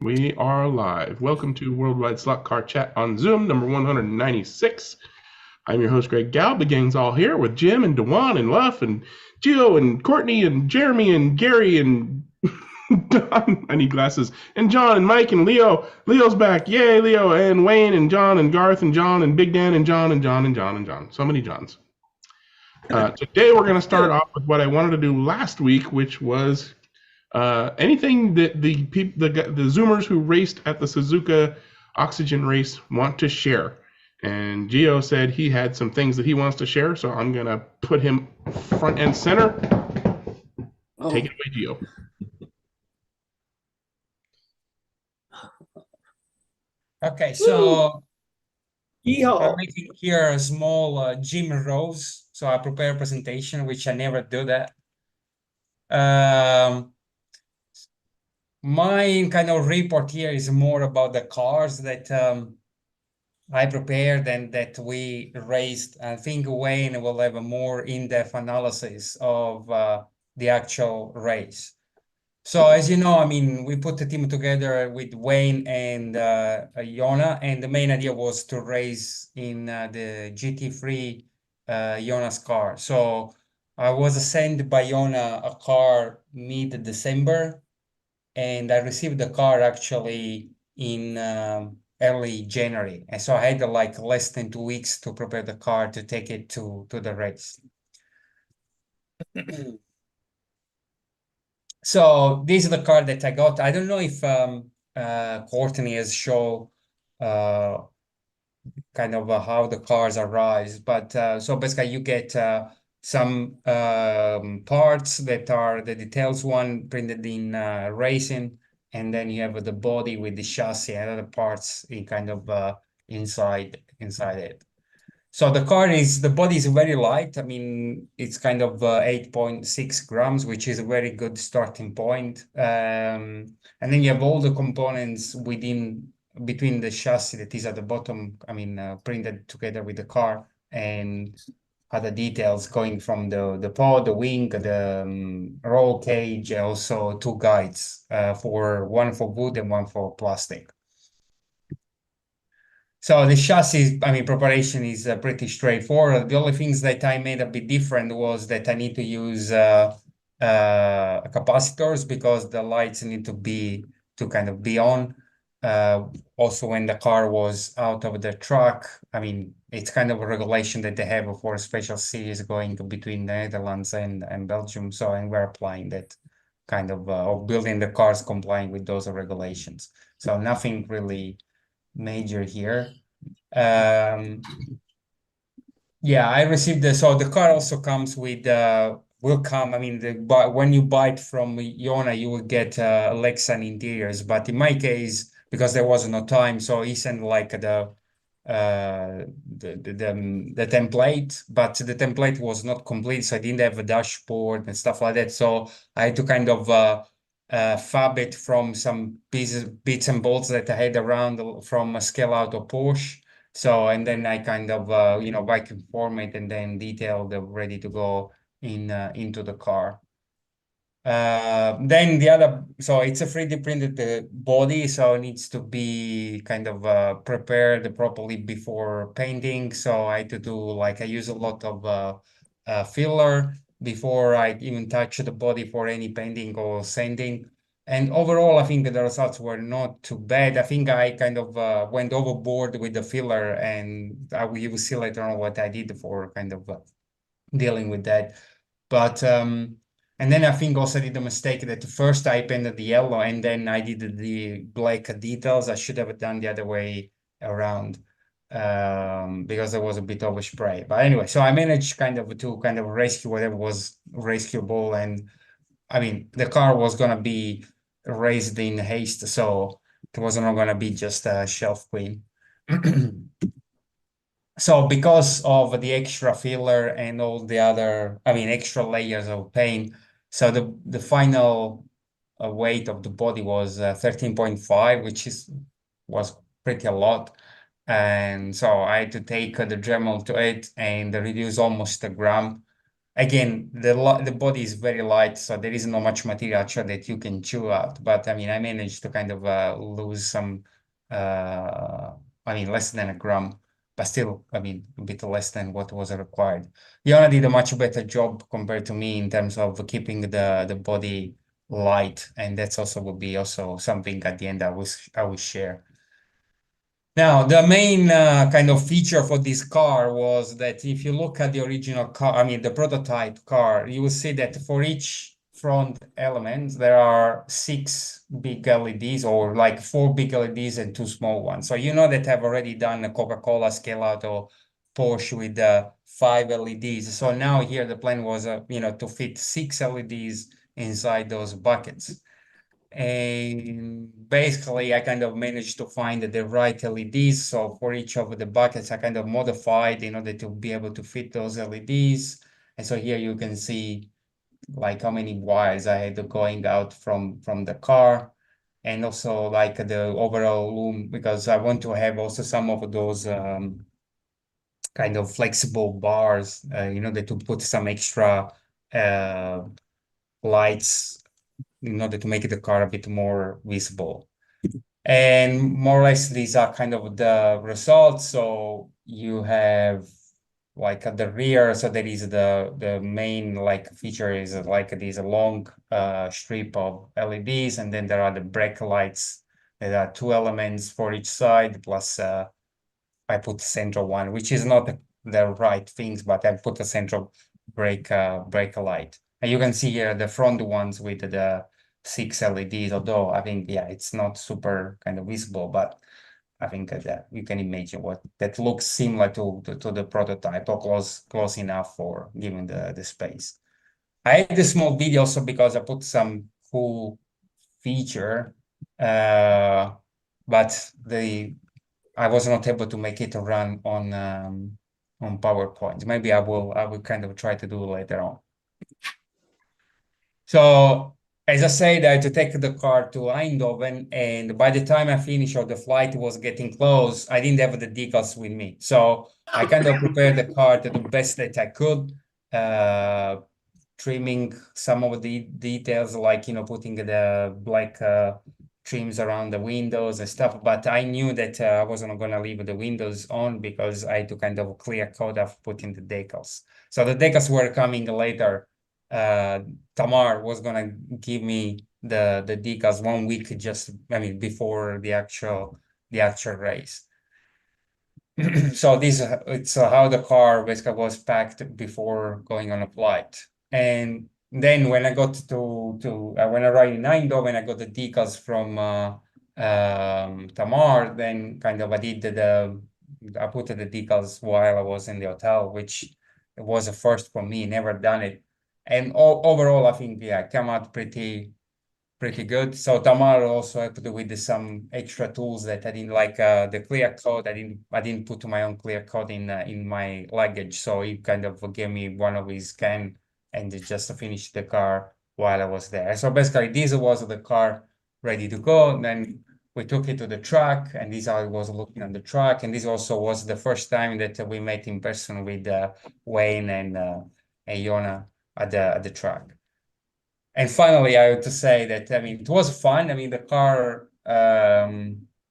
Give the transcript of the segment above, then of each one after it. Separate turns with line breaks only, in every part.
We are live. Welcome to Worldwide Slot Car Chat on Zoom, number 196. I'm your host, Greg Galb. The gang's all here with Jim and Dewan and Luff and Gio and Courtney and Jeremy and Gary and Don. I need glasses. And John and Mike and Leo. Leo's back. Yay, Leo. And Wayne and John and Garth and John and Big Dan and John and John and John and John. So many Johns. Today we're going to start off with what I wanted to do last week, which was anything that the Zoomers who raced at the Suzuka oXigen race want to share. And Gio said he had some things that he wants to share, so I'm going to put him front and center. Take it away, Gio.
Okay, so I'm making here a small gym rows. So I prepare a presentation, which I never do that. My kind of report here is more about the cars that I prepared and that we raced. I think Wayne will have a more in-depth analysis of the actual race. So as you know, I mean, we put the team together with Wayne and Jona, and the main idea was to race in the GT3 Jona's car. So I was sent by Jona a car mid-December, and I received the car actually in early January. And so I had like less than 2 weeks to prepare the car to take it to the race. So this is the car that I got. I don't know if Courtney has shown kind of how the cars arrive, but so basically you get some parts that are the details one printed in racing, and then you have the body with the chassis and other parts in kind of inside it. So the body is very light. I mean, it's kind of 8.6 grams, which is a very good starting point. And then you have all the components between the chassis that is at the bottom, I mean, printed together with the car, and other details going from the pod, the wing, the roll cage, also two guides, one for wood and one for plastic. So the chassis, I mean, preparation is pretty straightforward. The only things that I made a bit different was that I need to use capacitors because the lights need to kind of be on. Also, when the car was out of the truck, I mean, it's kind of a regulation that they have for special series going between the Netherlands and Belgium. So, and we're applying that kind of building the cars complying with those regulations. So nothing really major here. Yeah, I received so the car also comes with will come. I mean, when you buy it from Jona, you will get Lexan interiors. But in my case, because there was no time, so he sent like the template, but the template was not complete, so I didn't have a dashboard and stuff like that. So I had to kind of fab it from some bits and bolts that I had around from a scale out of Porsche. So, and then I kind of, vacuum form it and then detail the ready to go into the car. Then so it's a 3D printed body, so it needs to be kind of prepared properly before painting. So I had to do I use a lot of filler before I even touch the body for any painting or sanding. And overall, I think the results were not too bad. I think I kind of went overboard with the filler, and you will see later on what I did for kind of dealing with that. But and then I think also I did the mistake that first I painted the yellow and then I did the black details. I should have done the other way around because there was a bit of a spray. But anyway, so I managed to rescue whatever was rescuable. And I mean, the car was going to be raised in haste, so it wasn't going to be just a shelf queen. So because of the extra filler and all the other, I mean, extra layers of paint, so the final weight of the body was 13.5, which was pretty a lot. And so I had to take the Dremel to it and reduce almost a gram. again, the body is very light, so there is not much material actually that you can chew out. But I mean, I managed to kind of lose some, I mean, less than a gram, but still, I mean, a bit less than what was required. Jona did a much better job compared to me in terms of keeping the body light, and that's also will be also something at the end I will share. Now, the main kind of feature for this car was that if you look at the original car, I mean, the prototype car, you will see that for each front element, there are 6 big LEDs or like 4 big LEDs and 2 small ones. So you know that I've already done a Coca-Cola scale out or Porsche with 5 LEDs. So now here the plan was, to fit 6 LEDs inside those buckets. And basically, I kind of managed to find the right LEDs. So for each of the buckets, I kind of modified in order to be able to fit those LEDs. And so here you can see like how many wires I had going out from the car, and also like the overall loom, because I want to have also some of those kind of flexible bars, to put some extra lights in order to make the car a bit more visible. And more or less, these are kind of the results. So you have like at the rear, so there is the main like feature is like this long strip of LEDs, and then there are the brake lights. There are 2 elements for each side, plus I put the central one, which is not the right things, but I put a central brake light. And you can see here the front ones with the 6 LEDs, although I think, yeah, it's not super kind of visible, but I think that you can imagine what that looks similar to the prototype, or close enough for giving the space. I had a small video also because I put some cool feature, but I was not able to make it run on PowerPoint. Maybe I will kind of try to do later on. So as I said, I had to take the car to Eindhoven, and by the time I finished or the flight was getting close, I didn't have the decals with me. So I kind of prepared the car to the best that I could, trimming some of the details, like, putting the black trims around the windows and stuff. But I knew that I wasn't going to leave the windows on because I had to kind of clear code of putting the decals. So the decals were coming later. Tamar was gonna give me the decals 1 week before the actual race. So it's how the car basically was packed before going on a flight. And then when I got when I arrived in Eindhoven, I got the decals from Tamar. Then kind of I put the decals while I was in the hotel, which was a first for me. Never done it. And overall, I think, yeah, came out pretty good. So Tamar also helped with some extra tools that I didn't like, the clear code. I didn't put my own clear code in my luggage. So he kind of gave me one of his can and just finished the car while I was there. So basically, this was the car ready to go. And then we took it to the track, and this I was looking on the track. And this also was the first time that we met in person with Wayne and Jona at the track. And finally, I have to say that, I mean, it was fun. I mean, the car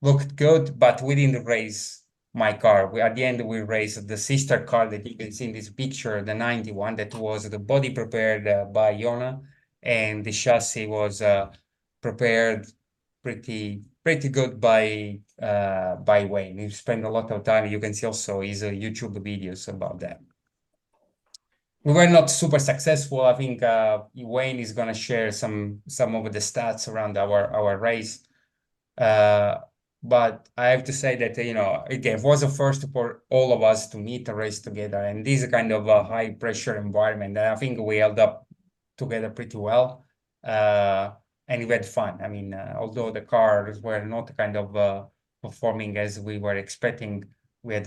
looked good, but we didn't race my car. At the end, we raced the sister car that you can see in this picture, the 91, that was the body prepared by Jona, and the chassis was prepared pretty good by Wayne. He spent a lot of time. You can see also his YouTube videos about that. We were not super successful. I think Wayne is going to share some of the stats around our race. But I have to say that, again, it was a first for all of us to meet a race together, and this is kind of a high pressure environment. And I think we held up together pretty well, and we had fun. I mean, although the cars were not kind of performing as we were expecting, we had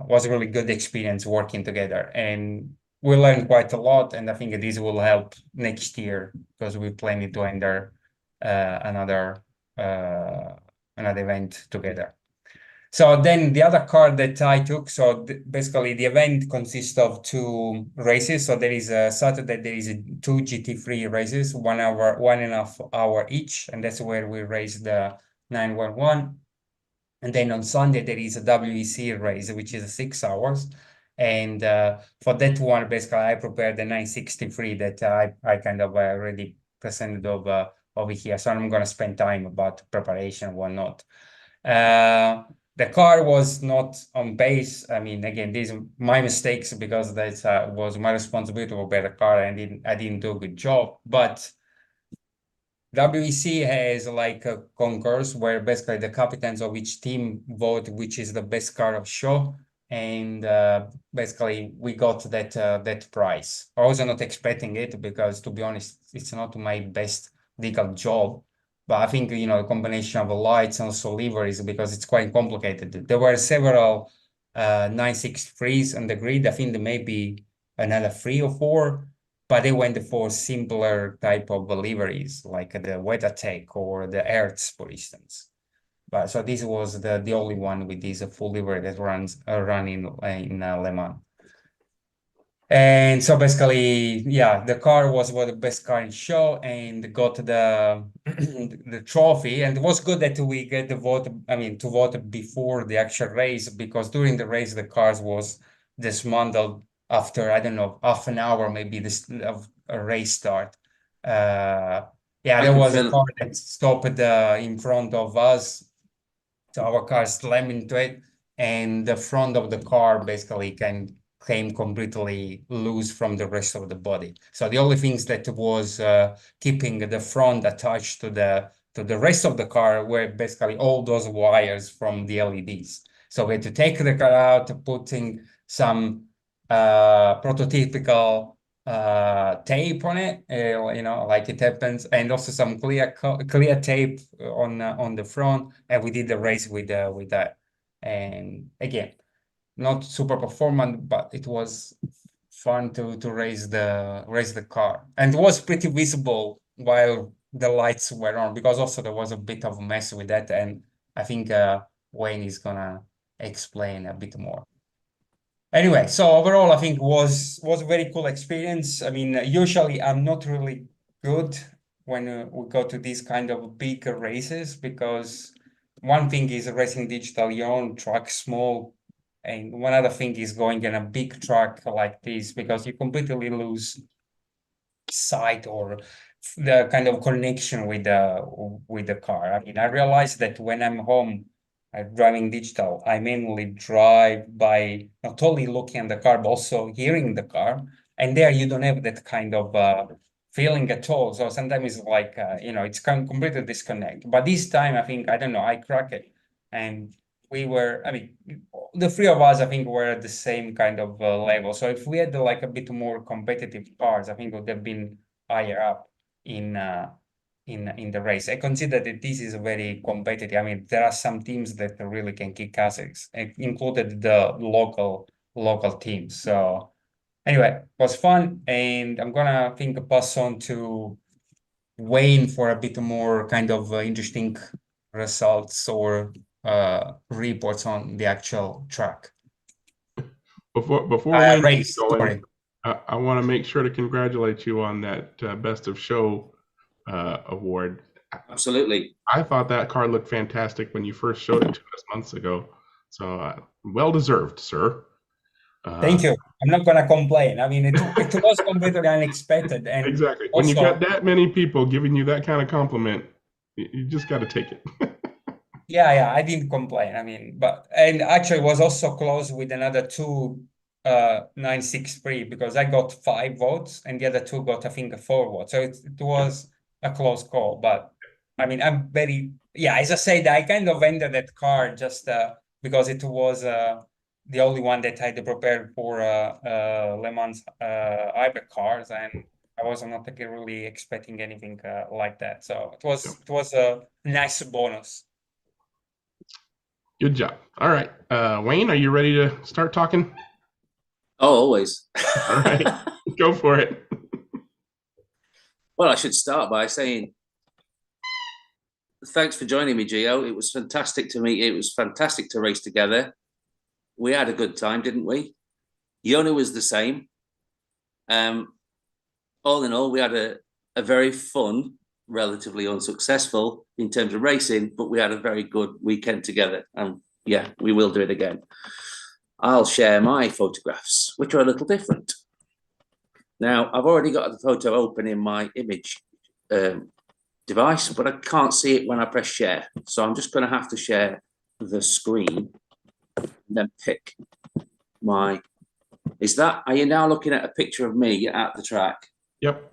was a really good experience working together, and we learned quite a lot. And I think this will help next year because we planning to enter another event together. So then the other car that I took, so basically the event consists of two races. So there is a Saturday, there is two GT3 races, 1 hour, 1.5 hour each, and that's where we race the 911. And then on Sunday there is a WEC race, which is 6 hours. And for that one, basically I prepared the 963 that I kind of already presented over here. So I'm gonna spend time about preparation and whatnot. The car was not on pace. I mean, again, these are my mistakes because that was my responsibility to prepare the car and I didn't do a good job. But WEC has like a concourse where basically the captains of each team vote which is the best car of show, and basically we got that prize. I was not expecting it because, to be honest, it's not my best legal job. But I think, you know, the combination of the lights and also liveries, because it's quite complicated. There were several 963s on the grid. I think there may be another 3 or 4, but they went for simpler type of liveries, like the WeatherTech or the Hertz, for instance. But so this was the only one with this full livery that run in Le Mans. And so basically, yeah, the car was the best car in show and got the the trophy. And it was good that we get the vote. I mean, to vote before the actual race, because during the race the cars was dismantled after, I don't know, half an hour maybe this of a race start. Yeah, there was a car that stopped in front of us, so our car slammed into it, and the front of the car basically came completely loose from the rest of the body. So the only things that was keeping the front attached to the rest of the car were basically all those wires from the LEDs. So we had to take the car out, putting some prototypical tape on it, you know, like it happens, and also some clear tape on the front, and we did the race with that. And again, not super performant, but it was fun to race the car, and it was pretty visible while the lights were on, because also there was a bit of a mess with that, and I think Wayne is gonna explain a bit more. Anyway, so overall, I think was a very cool experience. I mean, usually I'm not really good when we go to these kind of big races, because one thing is racing digital, your own track, small, and one other thing is going in a big track like this, because you completely lose sight or the kind of connection with the car. I mean, I realized that when I'm home driving digital, I mainly drive by not only looking at the car, but also hearing the car. And there you don't have that kind of feeling at all. So sometimes it's like, you know, it's completely disconnect. But this time, I think, I don't know, I crack it. And we were, I mean, the three of us, I think, were at the same kind of level. So if we had like a bit more competitive cars, I think it would have been higher up in in the race. I consider that this is very competitive. I mean, there are some teams that really can kick asses, included the local teams. So anyway, it was fun, and I'm gonna pass on to Wayne for a bit more kind of interesting results or reports on the actual track.
Before Wayne keeps
Race,
going,
sorry.
I want to make sure to congratulate you on that Best of Show award.
Absolutely.
I thought that car looked fantastic when you first showed it to us months ago. So well deserved, sir.
Thank you. I'm not gonna complain. I mean, it was completely unexpected, and
exactly.
also,
When you got that many people giving you that kind of compliment, you just got to take it.
yeah, I didn't complain. I mean, and actually it was also close with another two 963, because I got 5 votes and the other two got, I think, 4 votes. So it was a close call. But I mean, I'm very, yeah, as I said, I kind of entered that car just because it was the only one that I had prepared for Le Mans hybrid cars, and I was not really expecting anything like that. So it was a nice bonus.
Good job. All right. Wayne, are you ready to start talking?
Oh, always.
All right. Go for it.
Well, I should start by saying thanks for joining me, Gio. It was fantastic to meet you. It was fantastic to race together. We had a good time, didn't we? Jona was the same. All in all, we had a very fun, relatively unsuccessful in terms of racing, but we had a very good weekend together. And yeah, we will do it again. I'll share my photographs, which are a little different. Now, I've already got the photo open in my image device, but I can't see it when I press share. So I'm just going to have to share the screen and then pick my... Are you now looking at a picture of me at the track?
Yep.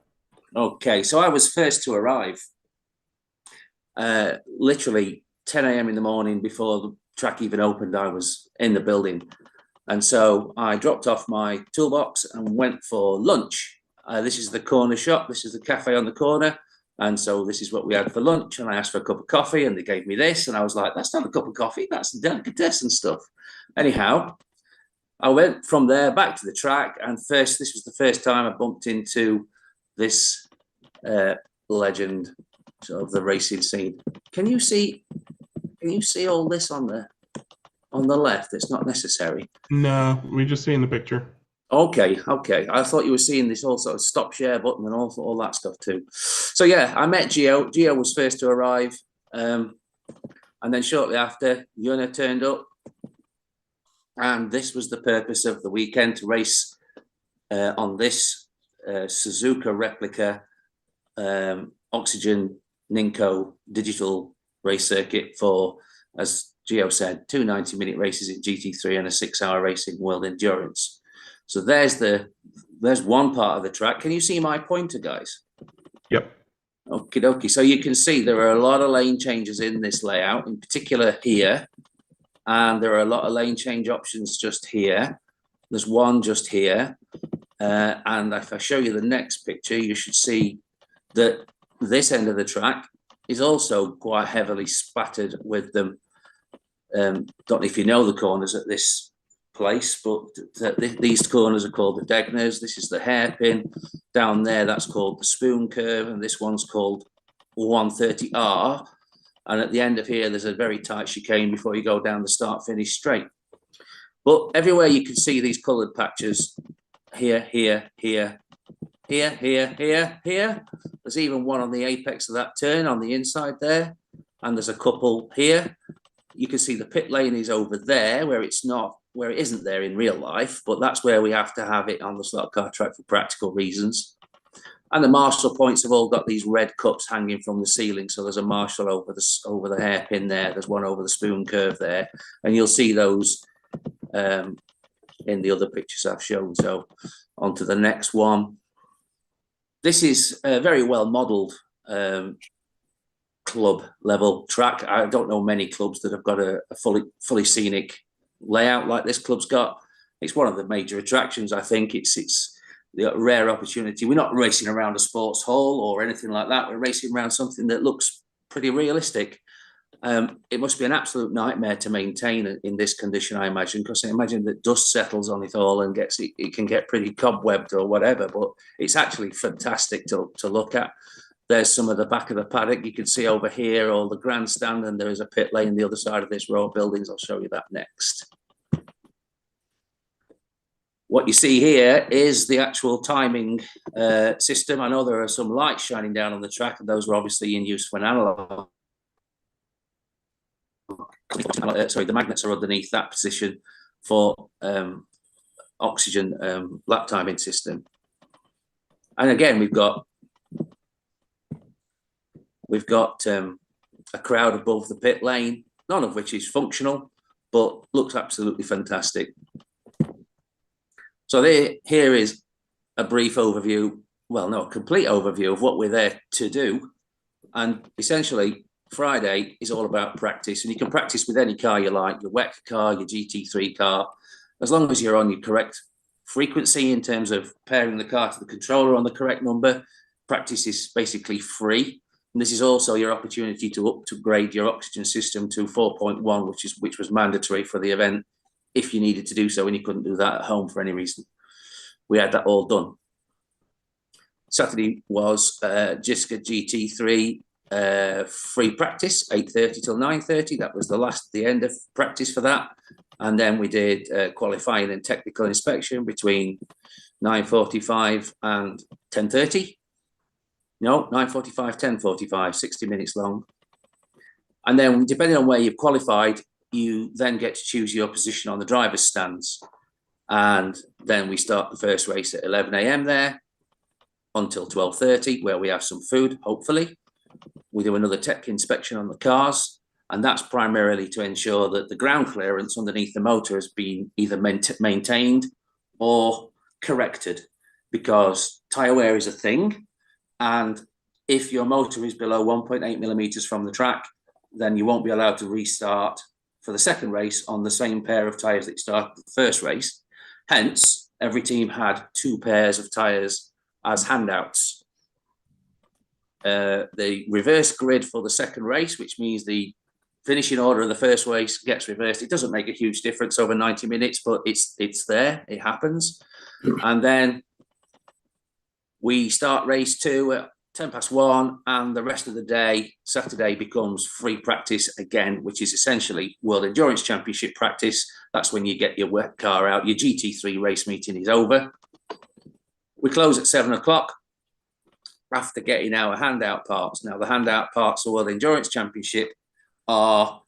Okay, so I was first to arrive. Literally 10 a.m. in the morning before the track even opened, I was in the building. And so I dropped off my toolbox and went for lunch. This is the corner shop. This is the cafe on the corner. And so this is what we had for lunch. And I asked for a cup of coffee and they gave me this. And I was like, that's not a cup of coffee. That's delicatessen stuff. Anyhow, I went from there back to the track. And this was the first time I bumped into this legend of the racing scene. Can you see all this on the left? It's not necessary.
No, we just see in the picture.
Okay. I thought you were seeing this also stop share button and all that stuff too. So yeah, I met Gio. Gio was first to arrive. And then shortly after, Jona turned up. And this was the purpose of the weekend, to race on this Suzuka replica oXigen Ninko digital race circuit for, as Gio said, 2 90-minute races in GT3 and a 6-hour race in World Endurance. So there's one part of the track. Can you see my pointer, guys?
Yep.
Okie dokie. So you can see there are a lot of lane changes in this layout, in particular here. And there are a lot of lane change options just here. There's one just here. And if I show you the next picture, you should see that this end of the track is also quite heavily spattered with them. Don't know if you know the corners at this place, but these corners are called the Degners. This is the hairpin. Down there, that's called the spoon curve, and this one's called 130R. And at the end of here, there's a very tight chicane before you go down the start-finish straight. But everywhere you can see these coloured patches, here. There's even one on the apex of that turn on the inside there. And there's a couple here. You can see the pit lane is over there, where it isn't there in real life, but that's where we have to have it on the slot car track for practical reasons. And the marshal points have all got these red cups hanging from the ceiling. So there's a marshal over the hairpin there. There's one over the spoon curve there. And you'll see those in the other pictures I've shown. So on to the next one. This is a very well modelled club level track. I don't know many clubs that have got a fully scenic layout like this club's got. It's one of the major attractions. I think it's the rare opportunity. We're not racing around a sports hall or anything like that. We're racing around something that looks pretty realistic. It must be an absolute nightmare to maintain in this condition, I imagine, because I imagine that dust settles on it all and it can get pretty cobwebbed or whatever, but it's actually fantastic to look at. There's some of the back of the paddock. You can see over here all the grandstand, and there is a pit lane the other side of this row of buildings. I'll show you that next. What you see here is the actual timing system. I know there are some lights shining down on the track, and those were obviously in use for an analog. Sorry, the magnets are underneath that position for oXigen lap timing system. And again, we've got a crowd above the pit lane, none of which is functional, but looks absolutely fantastic. So here is a brief overview, well, no, a complete overview of what we're there to do. And essentially, Friday is all about practice. And you can practice with any car you like, your WEC car, your GT3 car, as long as you're on your correct frequency in terms of pairing the car to the controller on the correct number. Practice is basically free. And this is also your opportunity to upgrade your oxygen system to 4.1, which was mandatory for the event, if you needed to do so and you couldn't do that at home for any reason. We had that all done. Saturday was Jiska GT3 free practice, 8:30 till 9:30. That was the end of practice for that. And then we did qualifying and technical inspection between 9:45 and 10:30. No, 9:45, 10:45, 60 minutes long. And then depending on where you've qualified, you then get to choose your position on the driver's stands. And then we start the first race at 11 a.m. there until 12:30, where we have some food, hopefully. We do another tech inspection on the cars, and that's primarily to ensure that the ground clearance underneath the motor has been either maintained or corrected, because tyre wear is a thing. And if your motor is below 1.8 millimeters from the track, then you won't be allowed to restart for the second race on the same pair of tyres that you started the first race. Hence, every team had 2 pairs of tyres as handouts. The reverse grid for the second race, which means the finishing order of the first race gets reversed. It doesn't make a huge difference over 90 minutes, but it's there, it happens. And then we start race 2 at 1:10, and the rest of the day, Saturday, becomes free practice again, which is essentially World Endurance Championship practice. That's when you get your wet car out. Your GT3 race meeting is over. We close at 7 o'clock after getting our handout parts. Now, the handout parts of World Endurance Championship are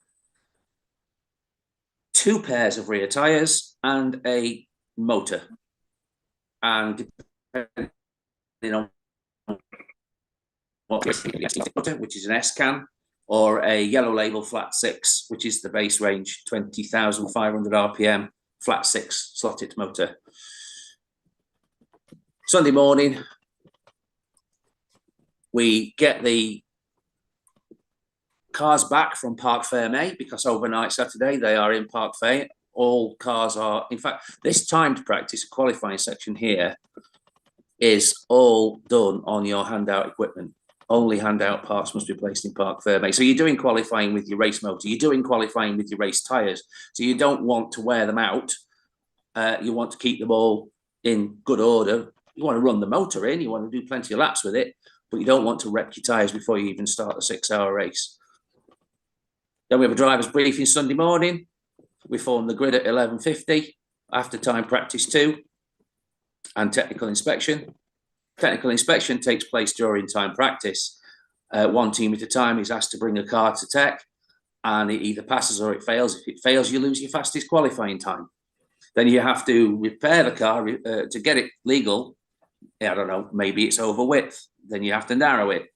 2 pairs of rear tyres and a motor. And depending on which is an S-can, or a yellow label flat 6, which is the base range, 20,500 RPM, flat 6 slotted motor. Sunday morning, we get the cars back from Parc Fermé, because overnight Saturday they are in Parc Fermé. All cars are, in fact, this timed practice qualifying section here is all done on your handout equipment. Only handout parts must be placed in Parc Fermé. So you're doing qualifying with your race motor. You're doing qualifying with your race tyres. So you don't want to wear them out. You want to keep them all in good order. You want to run the motor in. You want to do plenty of laps with it. But you don't want to wreck your tyres before you even start a 6-hour race. Then we have a driver's briefing Sunday morning. We form the grid at 11:50 after time practice 2 and technical inspection. Technical inspection takes place during time practice. 1 team at a time is asked to bring a car to tech, and it either passes or it fails. If it fails, you lose your fastest qualifying time. Then you have to repair the car to get it legal. I don't know, maybe it's over width. Then you have to narrow it.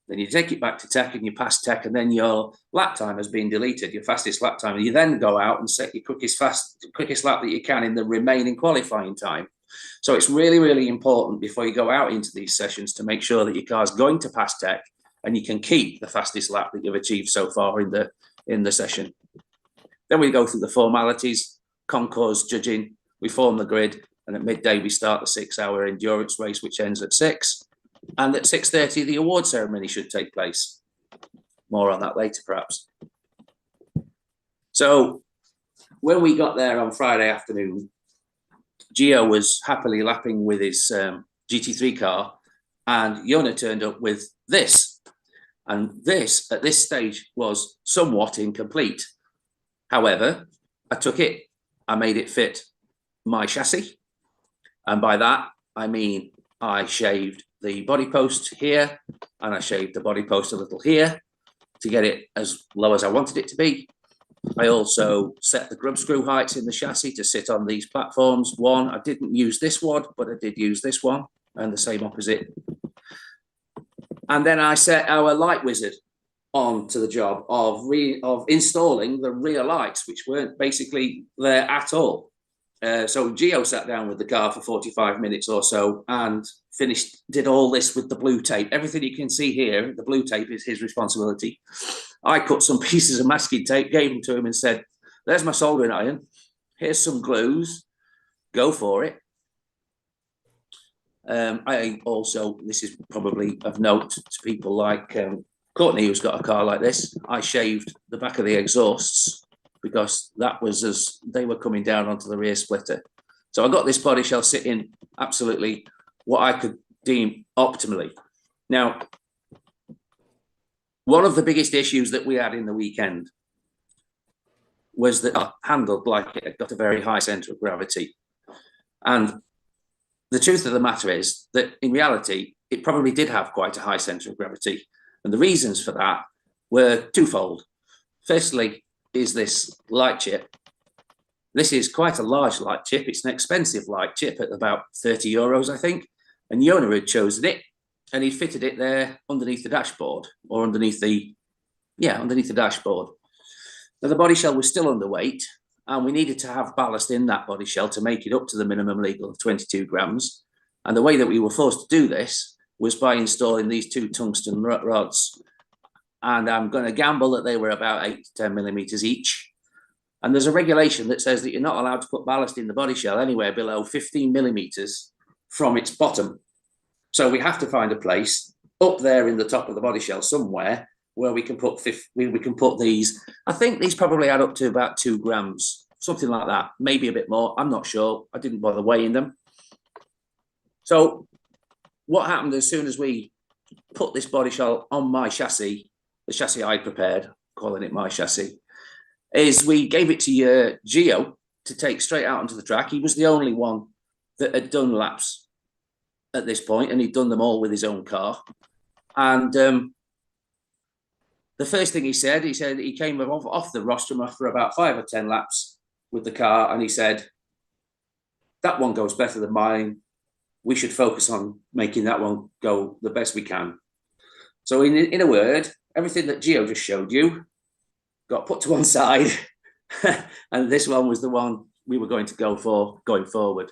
Then you take it back to tech and you pass tech, and then your lap time has been deleted, your fastest lap time. And you then go out and set your quickest lap that you can in the remaining qualifying time. So it's really, really important before you go out into these sessions to make sure that your car's going to pass tech and you can keep the fastest lap that you've achieved so far in the session. Then we go through the formalities, concours, judging, we form the grid, and at midday we start the 6-hour endurance race, which ends at 6. And at 6:30, the award ceremony should take place. More on that later, perhaps. So when we got there on Friday afternoon, Gio was happily lapping with his GT3 car, and Jona turned up with this. And this, at this stage, was somewhat incomplete. However, I took it, I made it fit my chassis. And by that, I mean I shaved the body post here, and I shaved the body post a little here to get it as low as I wanted it to be. I also set the grub screw heights in the chassis to sit on these platforms. I didn't use this one, but I did use this one, and the same opposite. And then I set our light wizard on to the job of installing the rear lights, which weren't basically there at all. So Gio sat down with the car for 45 minutes or so and did all this with the blue tape. Everything you can see here, the blue tape is his responsibility. I cut some pieces of masking tape, gave them to him and said, there's my soldering iron. Here's some glues. Go for it. I also, this is probably of note to people like Courtney, who's got a car like this. I shaved the back of the exhausts because that was as they were coming down onto the rear splitter. So I got this body shell sitting absolutely what I could deem optimally. Now, One of the biggest issues that we had in the weekend was that it handled like it got a very high center of gravity. And the truth of the matter is that in reality, it probably did have quite a high center of gravity. And the reasons for that were twofold. Firstly, is this light chip. This is quite a large light chip. It's an expensive light chip at about 30 euros, I think. And Jona had chosen it and he fitted it there underneath the dashboard or underneath the dashboard. Now the body shell was still underweight and we needed to have ballast in that body shell to make it up to the minimum legal of 22 grams. And the way that we were forced to do this was by installing these two tungsten rods. And I'm going to gamble that they were about 8 to 10 millimeters each. And there's a regulation that says that you're not allowed to put ballast in the body shell anywhere below 15 millimeters from its bottom. So we have to find a place up there in the top of the body shell somewhere where we can put these. I think these probably add up to about 2 grams, something like that, maybe a bit more. I'm not sure. I didn't bother weighing them. So what happened as soon as we put this body shell on my chassis, the chassis I prepared, calling it my chassis, is we gave it to Gio to take straight out onto the track. He was the only one that had done laps at this point, and he'd done them all with his own car. And the first thing he said he came off the rostrum after about 5 or 10 laps with the car, and he said, that one goes better than mine. We should focus on making that one go the best we can. So in a word, everything that Gio just showed you got put to one side, and this one was the one we were going to go for going forward.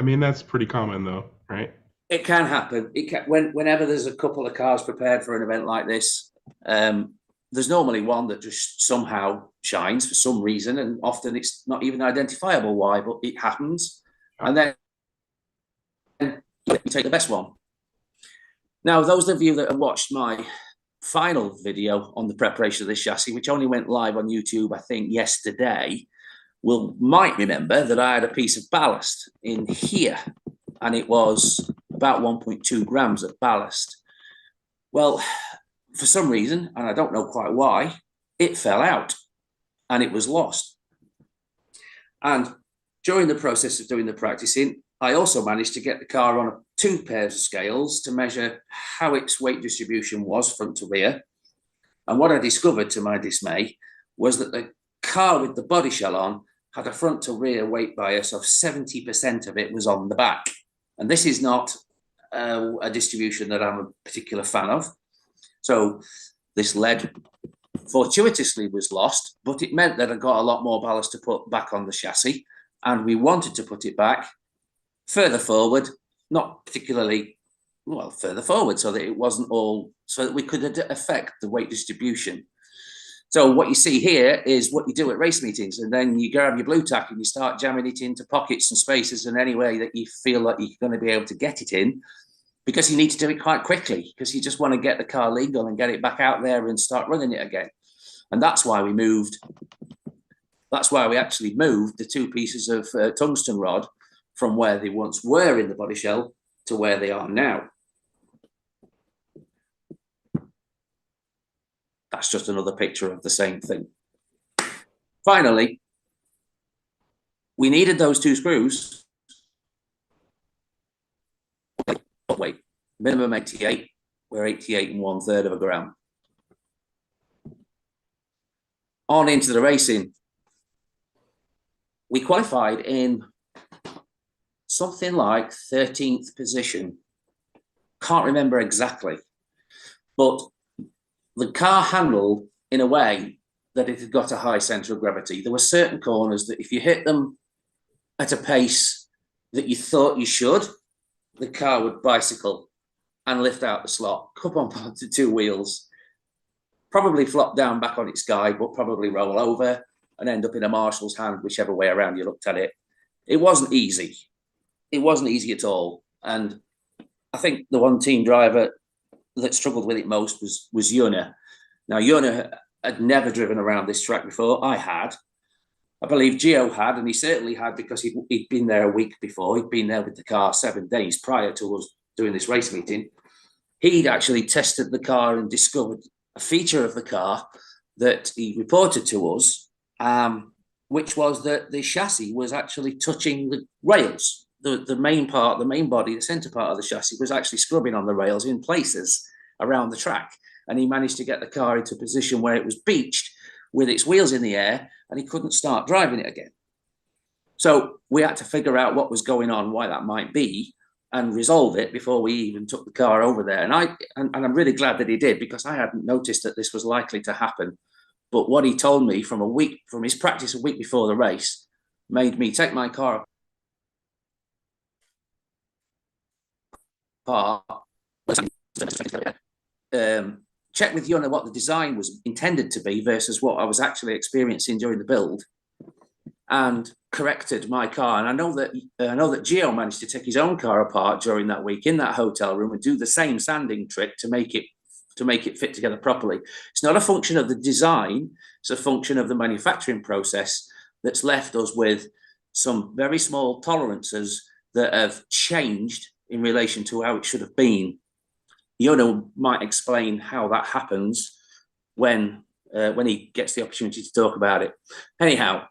I mean, that's pretty common though, right?
It can happen. Whenever there's a couple of cars prepared for an event like this, there's normally one that just somehow shines for some reason, and often it's not even identifiable why, but it happens. And then you take the best one. Now, those of you that have watched my final video on the preparation of this chassis, which only went live on YouTube, I think, yesterday, might remember that I had a piece of ballast in here, and it was about 1.2 grams of ballast. Well, for some reason, and I don't know quite why, it fell out and it was lost. And during the process of doing the practicing, I also managed to get the car on 2 pairs of scales to measure how its weight distribution was front to rear. And what I discovered, to my dismay, was that the car with the body shell on had a front to rear weight bias of 70% of it was on the back. And this is not a distribution that I'm a particular fan of. So this lead fortuitously was lost, but it meant that I got a lot more ballast to put back on the chassis. And we wanted to put it back further forward, not particularly, well, further forward, so that it wasn't all, so that we could affect the weight distribution. So what you see here is what you do at race meetings, and then you grab your blue tack and you start jamming it into pockets and spaces and any way that you feel like you're going to be able to get it in, because you need to do it quite quickly, because you just want to get the car legal and get it back out there and start running it again. And that's why we moved. That's why we actually moved the 2 pieces of tungsten rod from where they once were in the body shell to where they are now. That's just another picture of the same thing. Finally, we needed those 2 screws. Wait, minimum 88. We're 88 1/3 of a gram. On into the racing. We qualified in something like 13th position. Can't remember exactly, but the car handled in a way that it had got a high center of gravity. There were certain corners that if you hit them at a pace that you thought you should, the car would bicycle and lift out the slot, come on onto 2 wheels, probably flop down back on its guide, but probably roll over and end up in a marshal's hand, whichever way around you looked at it. It wasn't easy. It wasn't easy at all. And I think the one team driver that struggled with it most was Jona. Now, Jona had never driven around this track before. I had. I believe Gio had, and he certainly had, because he'd been there a week before. He'd been there with the car 7 days prior to us doing this race meeting. He'd actually tested the car and discovered feature of the car that he reported to us, which was that the chassis was actually touching the rails. The main part, the main body, the center part of the chassis was actually scrubbing on the rails in places around the track. And he managed to get the car into a position where it was beached with its wheels in the air, and he couldn't start driving it again. So we had to figure out what was going on, why that might be, and resolve it before we even took the car over there. And I'm really glad that he did, because I hadn't noticed that this was likely to happen. But what he told me from his practice a week before the race made me take my car apart, check with Jona what the design was intended to be versus what I was actually experiencing during the build, and corrected my car. And I know that Gio managed to take his own car apart during that week in that hotel room and do the same sanding trick to make it fit together properly. It's not a function of the design, it's a function of the manufacturing process that's left us with some very small tolerances that have changed in relation to how it should have been. Jona might explain how that happens when he gets the opportunity to talk about it. Anyhow,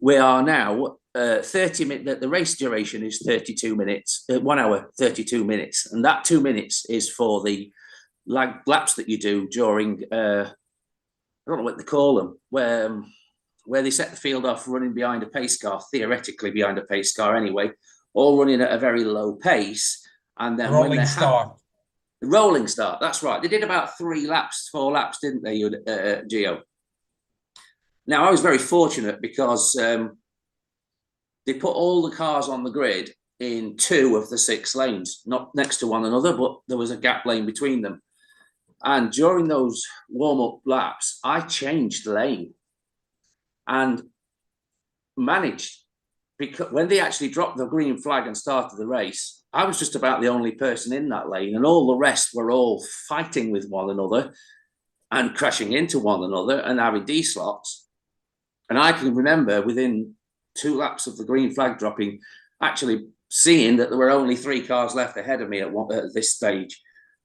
we are now 30 minutes. The race duration is 32 minutes, 1 hour, 32 minutes. And that 2 minutes is for the laps that you do during, I don't know what they call them, where they set the field off running behind a pace car, theoretically behind a pace car anyway, all running at a very low pace. And then
rolling start.
Rolling start, that's right. They did about 4 laps, didn't they, Gio? Now, I was very fortunate because they put all the cars on the grid in 2 of the 6 lanes, not next to one another, but there was a gap lane between them. And during those warm-up laps, I changed lane and managed, because when they actually dropped the green flag and started the race, I was just about the only person in that lane, and all the rest were all fighting with one another and crashing into one another and having D-slots. And I can remember within 2 laps of the green flag dropping, actually seeing that there were only 3 cars left ahead of me at this stage.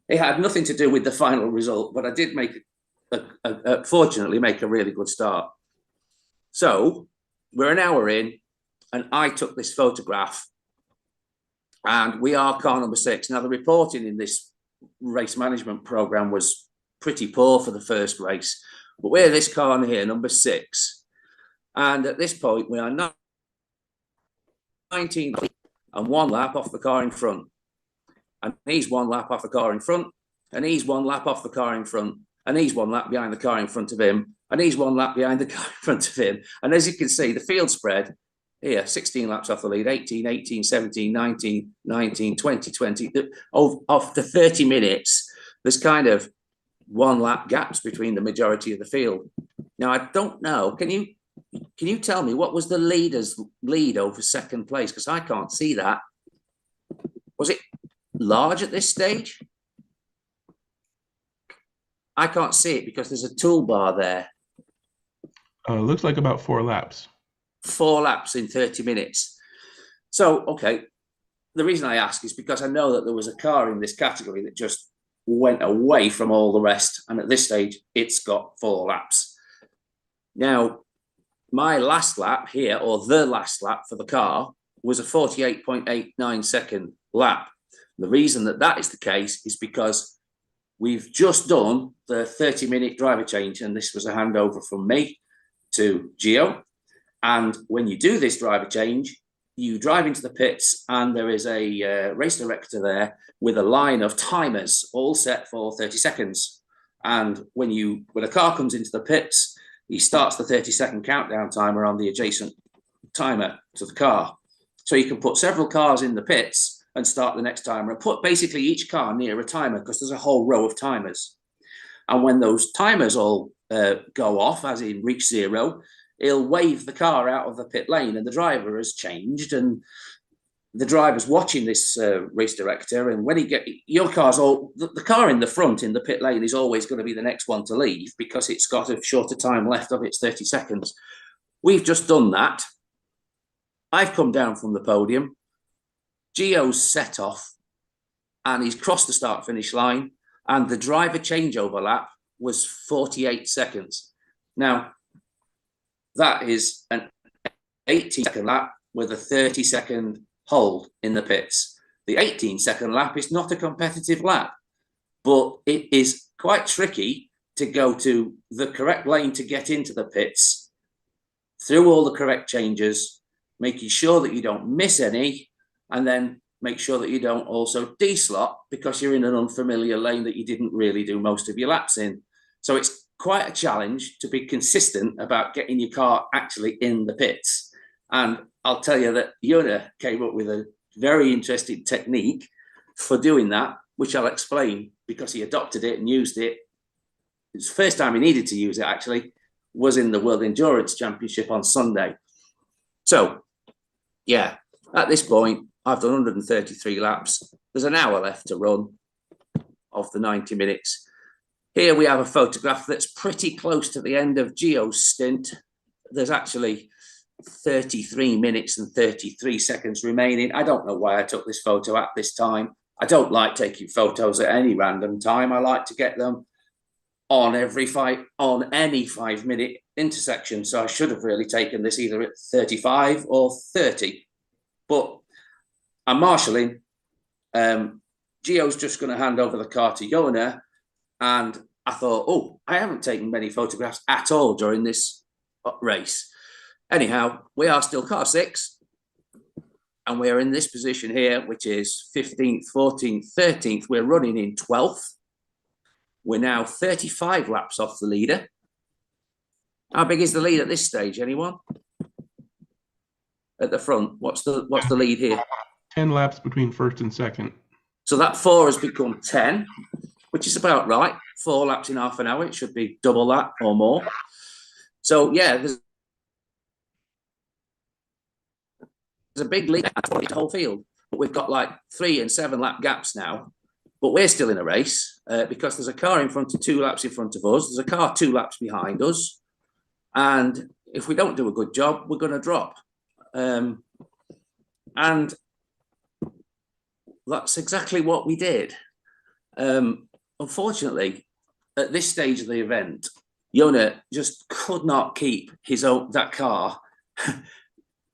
It had nothing to do with the final result, but I did fortunately make a really good start. So we're an hour in, and I took this photograph, and we are car number 6. Now, the reporting in this race management program was pretty poor for the first race, but we're this car here, number 6. And at this point, we are 19 and 1 lap off the car in front. And he's 1 lap off the car in front, and he's 1 lap off the car in front, and he's 1 lap behind the car in front of him, and he's 1 lap behind the car in front of him. And as you can see, the field spread here, 16 laps off the lead, 18, 18, 17, 19, 19, 20, 20. Of the 30 minutes, there's kind of 1 lap gaps between the majority of the field. Now, I don't know. Can you tell me what was the leader's lead over second place? Because I can't see that. Was it large at this stage? I can't see it because there's a toolbar there.
Looks like about 4 laps.
4 laps in 30 minutes. So, okay, the reason I ask is because I know that there was a car in this category that just went away from all the rest. And at this stage, it's got 4 laps. Now, my last lap here, or the last lap for the car, was a 48.89 second lap. The reason that is the case is because we've just done the 30-minute driver change, and this was a handover from me to Gio. And when you do this driver change, you drive into the pits, and there is a race director there with a line of timers all set for 30 seconds. And when a car comes into the pits, he starts the 30-second countdown timer on the adjacent timer to the car. So you can put several cars in the pits and start the next timer, and put basically each car near a timer, because there's a whole row of timers. And when those timers all go off, as in reach 0, he'll wave the car out of the pit lane, and the driver has changed, and the driver's watching this race director. And when your car's the car in the front in the pit lane is always going to be the next one to leave, because it's got a shorter time left of its 30 seconds. We've just done that. I've come down from the podium. Gio's set off, and he's crossed the start-finish line, and the driver changeover lap was 48 seconds. Now, that is an 18-second lap with a 30-second hold in the pits. The 18-second lap is not a competitive lap, but it is quite tricky to go to the correct lane to get into the pits, through all the correct changes, making sure that you don't miss any, and then make sure that you don't also de-slot because you're in an unfamiliar lane that you didn't really do most of your laps in. So it's quite a challenge to be consistent about getting your car actually in the pits. And I'll tell you that Jona came up with a very interesting technique for doing that, which I'll explain, because he adopted it and used it. It's the first time he needed to use it, actually, was in the World Endurance Championship on Sunday. So, yeah, at this point, I've done 133 laps. There's an hour left to run of the 90 minutes. Here we have a photograph that's pretty close to the end of Gio's stint. There's actually 33 minutes and 33 seconds remaining. I don't know why I took this photo at this time. I don't like taking photos at any random time. I like to get them on any 5-minute intersection. So I should have really taken this either at 35 or 30. But I'm marshalling. Gio's just going to hand over the car to Jona. And I thought, oh, I haven't taken many photographs at all during this race. Anyhow, we are still car 6. And we're in this position here, which is 15th, 14th, 13th. We're running in 12th. We're now 35 laps off the leader. How big is the lead at this stage? Anyone? At the front, what's the lead here?
10 laps between first and second.
So that 4 has become 10, which is about right. 4 laps in half an hour. It should be double that or more. So, yeah, there's a big lead for the whole field. But we've got like 3 and 7 lap gaps now. But we're still in a race because there's a car in front of 2 laps in front of us. There's a car 2 laps behind us. And if we don't do a good job, we're going to drop. And that's exactly what we did. Unfortunately, at this stage of the event, Jona just could not keep that car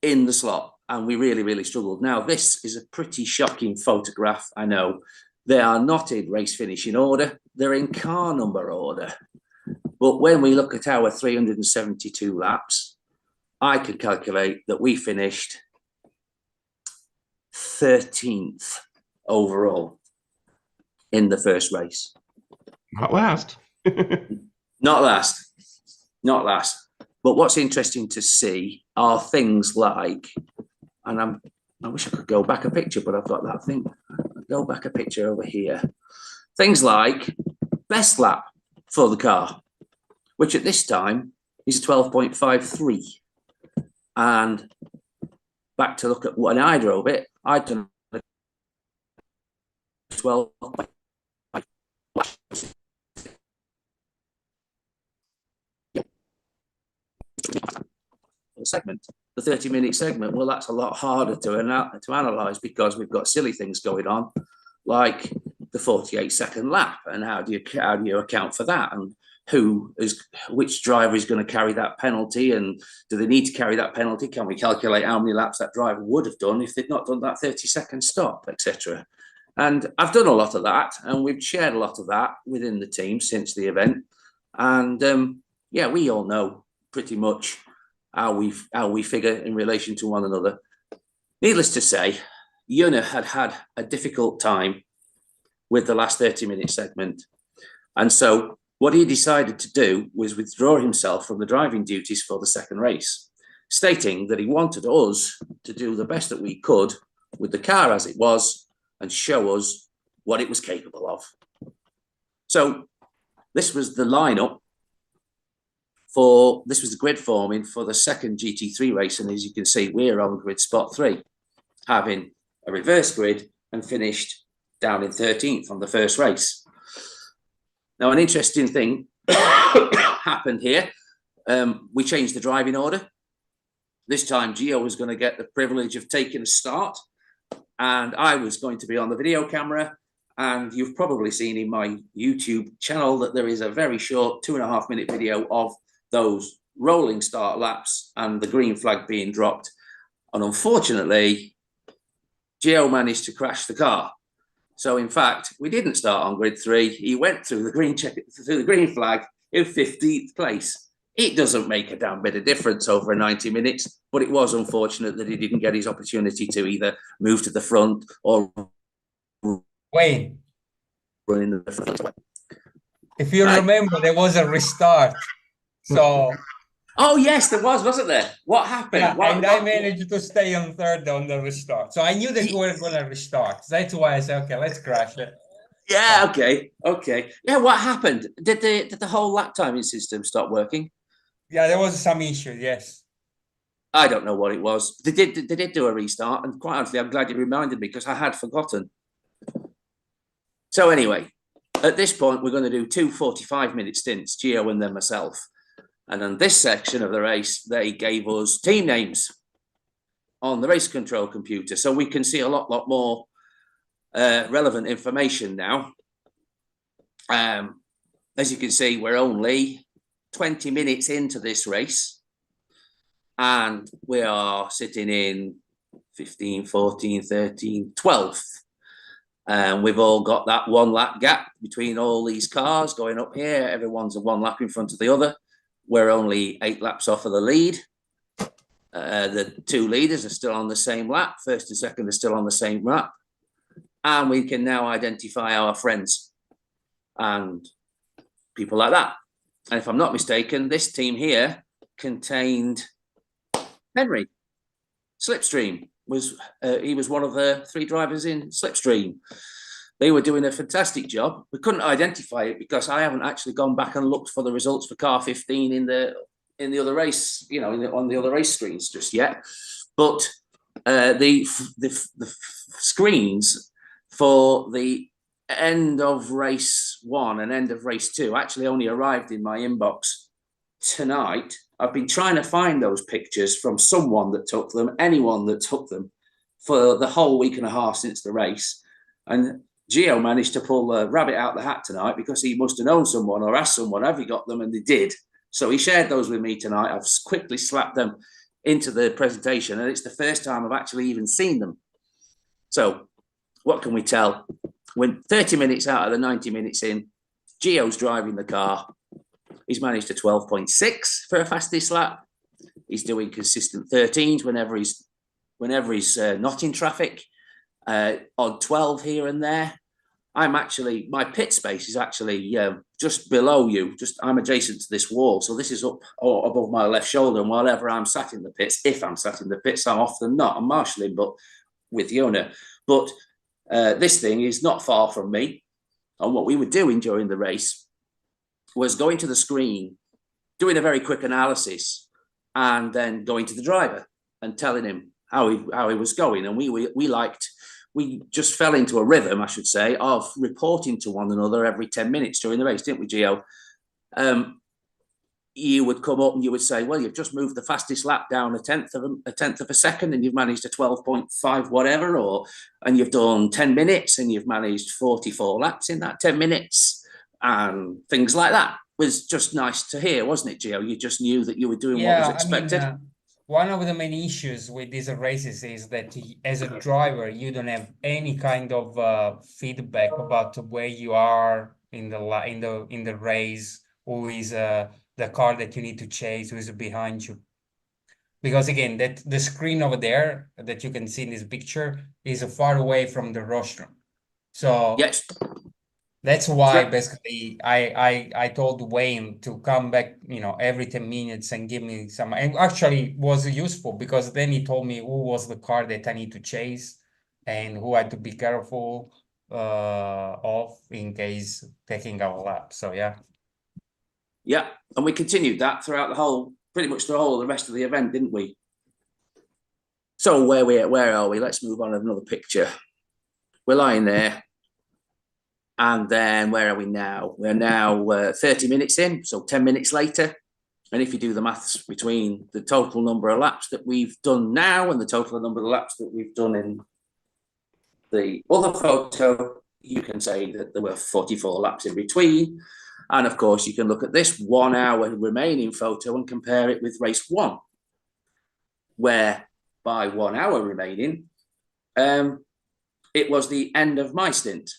in the slot. And we really, really struggled. Now, this is a pretty shocking photograph, I know. They are not in race finishing order. They're in car number order. But when we look at our 372 laps, I can calculate that we finished 13th overall in the first race.
Not last.
Not last. Not last. But what's interesting to see are things like, and I wish I could go back a picture, but I've got that thing. Go back a picture over here. Things like best lap for the car, which at this time is 12.53. And back to look at when I drove it, I'd done 12. Segment, the 30-minute segment, well, that's a lot harder to analyze because we've got silly things going on, like the 48-second lap, and how do you account for that, and which driver is going to carry that penalty, and do they need to carry that penalty? Can we calculate how many laps that driver would have done if they'd not done that 30-second stop, etc. And I've done a lot of that, and we've shared a lot of that within the team since the event, and yeah, we all know pretty much how we figure in relation to one another. Needless to say, Jona had a difficult time with the last 30-minute segment. And so what he decided to do was withdraw himself from the driving duties for the second race, stating that he wanted us to do the best that we could with the car as it was and show us what it was capable of. So this was the lineup this was the grid forming for the second GT3 race, and as you can see, we're on grid spot 3, having a reverse grid and finished down in 13th on the first race. Now, an interesting thing happened here. We changed the driving order. This time, Gio was going to get the privilege of taking a start, and I was going to be on the video camera, And you've probably seen in my YouTube channel that there is a very short 2.5-minute video of those rolling start laps and the green flag being dropped. And unfortunately, Gio managed to crash the car. So in fact, we didn't start on grid 3. He went through the green flag in 15th place. It doesn't make a damn bit of difference over 90 minutes, but it was unfortunate that he didn't get his opportunity to either move to the front or
Wait,
run in the front.
if you remember, there was a restart. So
oh yes, there was, wasn't there? What happened?
yeah,
What,
and I managed to stay on third on the restart. So I knew that we were going to restart. That's why I said, okay, let's crash it.
Yeah, okay. Yeah, what happened? Did the whole lap timing system stop working?
Yeah, there was some issue, yes.
I don't know what it was. They did do a restart, and quite honestly, I'm glad you reminded me because I had forgotten. So anyway, at this point, we're going to do 2 45-minute stints, Gio and then myself. And on this section of the race, they gave us team names on the race control computer, so we can see a lot more relevant information now. As you can see, we're only 20 minutes into this race, and we are sitting in 15, 14, 13, 12th. And we've all got that 1 lap gap between all these cars going up here. Everyone's a 1 lap in front of the other. We're only 8 laps off of the lead. The 2 leaders are still on the same lap. First and second are still on the same lap. And we can now identify our friends and people like that. And if I'm not mistaken, this team here contained Henry. Slipstream he was one of the 3 drivers in Slipstream. They were doing a fantastic job. We couldn't identify it because I haven't actually gone back and looked for the results for car 15 in the other race, you know, on the other race screens just yet. But the screens for the end of race 1 and end of race 2 actually only arrived in my inbox tonight. I've been trying to find those pictures from someone that took them, anyone that took them, for the whole week and a half since the race. And Gio managed to pull the rabbit out the hat tonight because he must have known someone or asked someone, have you got them? And they did. So he shared those with me tonight. I've quickly slapped them into the presentation, and it's the first time I've actually even seen them. So what can we tell? When 30 minutes out of the 90 minutes in, Gio's driving the car. He's managed a 12.6 for a fastest lap. He's doing consistent 13s whenever he's not in traffic. Odd 12 here and there. My pit space is actually just below you. I'm adjacent to this wall, so this is up or above my left shoulder. And whenever I'm sat in the pits, if I'm sat in the pits, I'm often not. I'm marshalling, but with Jona. But this thing is not far from me. And what we were doing during the race was going to the screen, doing a very quick analysis, and then going to the driver and telling him how he was going. And we just fell into a rhythm, I should say, of reporting to one another every 10 minutes during the race, didn't we, Gio? You would come up and you would say, well, you've just moved the fastest lap down a tenth of a second, and you've managed a 12.5 whatever, and you've done 10 minutes and you've managed 44 laps in that 10 minutes. And things like that. Was just nice to hear, wasn't it, Gio? You just knew that you were doing what was expected.
I mean, one of the main issues with these races is that as a driver, you don't have any kind of feedback about where you are in the race, who is the car that you need to chase, who is behind you. Because again, that the screen over there that you can see in this picture is far away from the rostrum. So
yes.
That's why basically I told Wayne to come back, every 10 minutes and give me some, and actually was useful because then he told me who was the car that I need to chase and who I had to be careful of in case taking a lap. So yeah.
Yeah, and we continued that throughout pretty much the whole of the rest of the event, didn't we? So where are we? Let's move on to another picture. We're lying there. And then where are we now? We're now 30 minutes in, so 10 minutes later. And if you do the maths between the total number of laps that we've done now and the total number of laps that we've done in the other photo, you can say that there were 44 laps in between. And of course, you can look at this 1 hour remaining photo and compare it with race 1, where by 1 hour remaining, it was the end of my stint.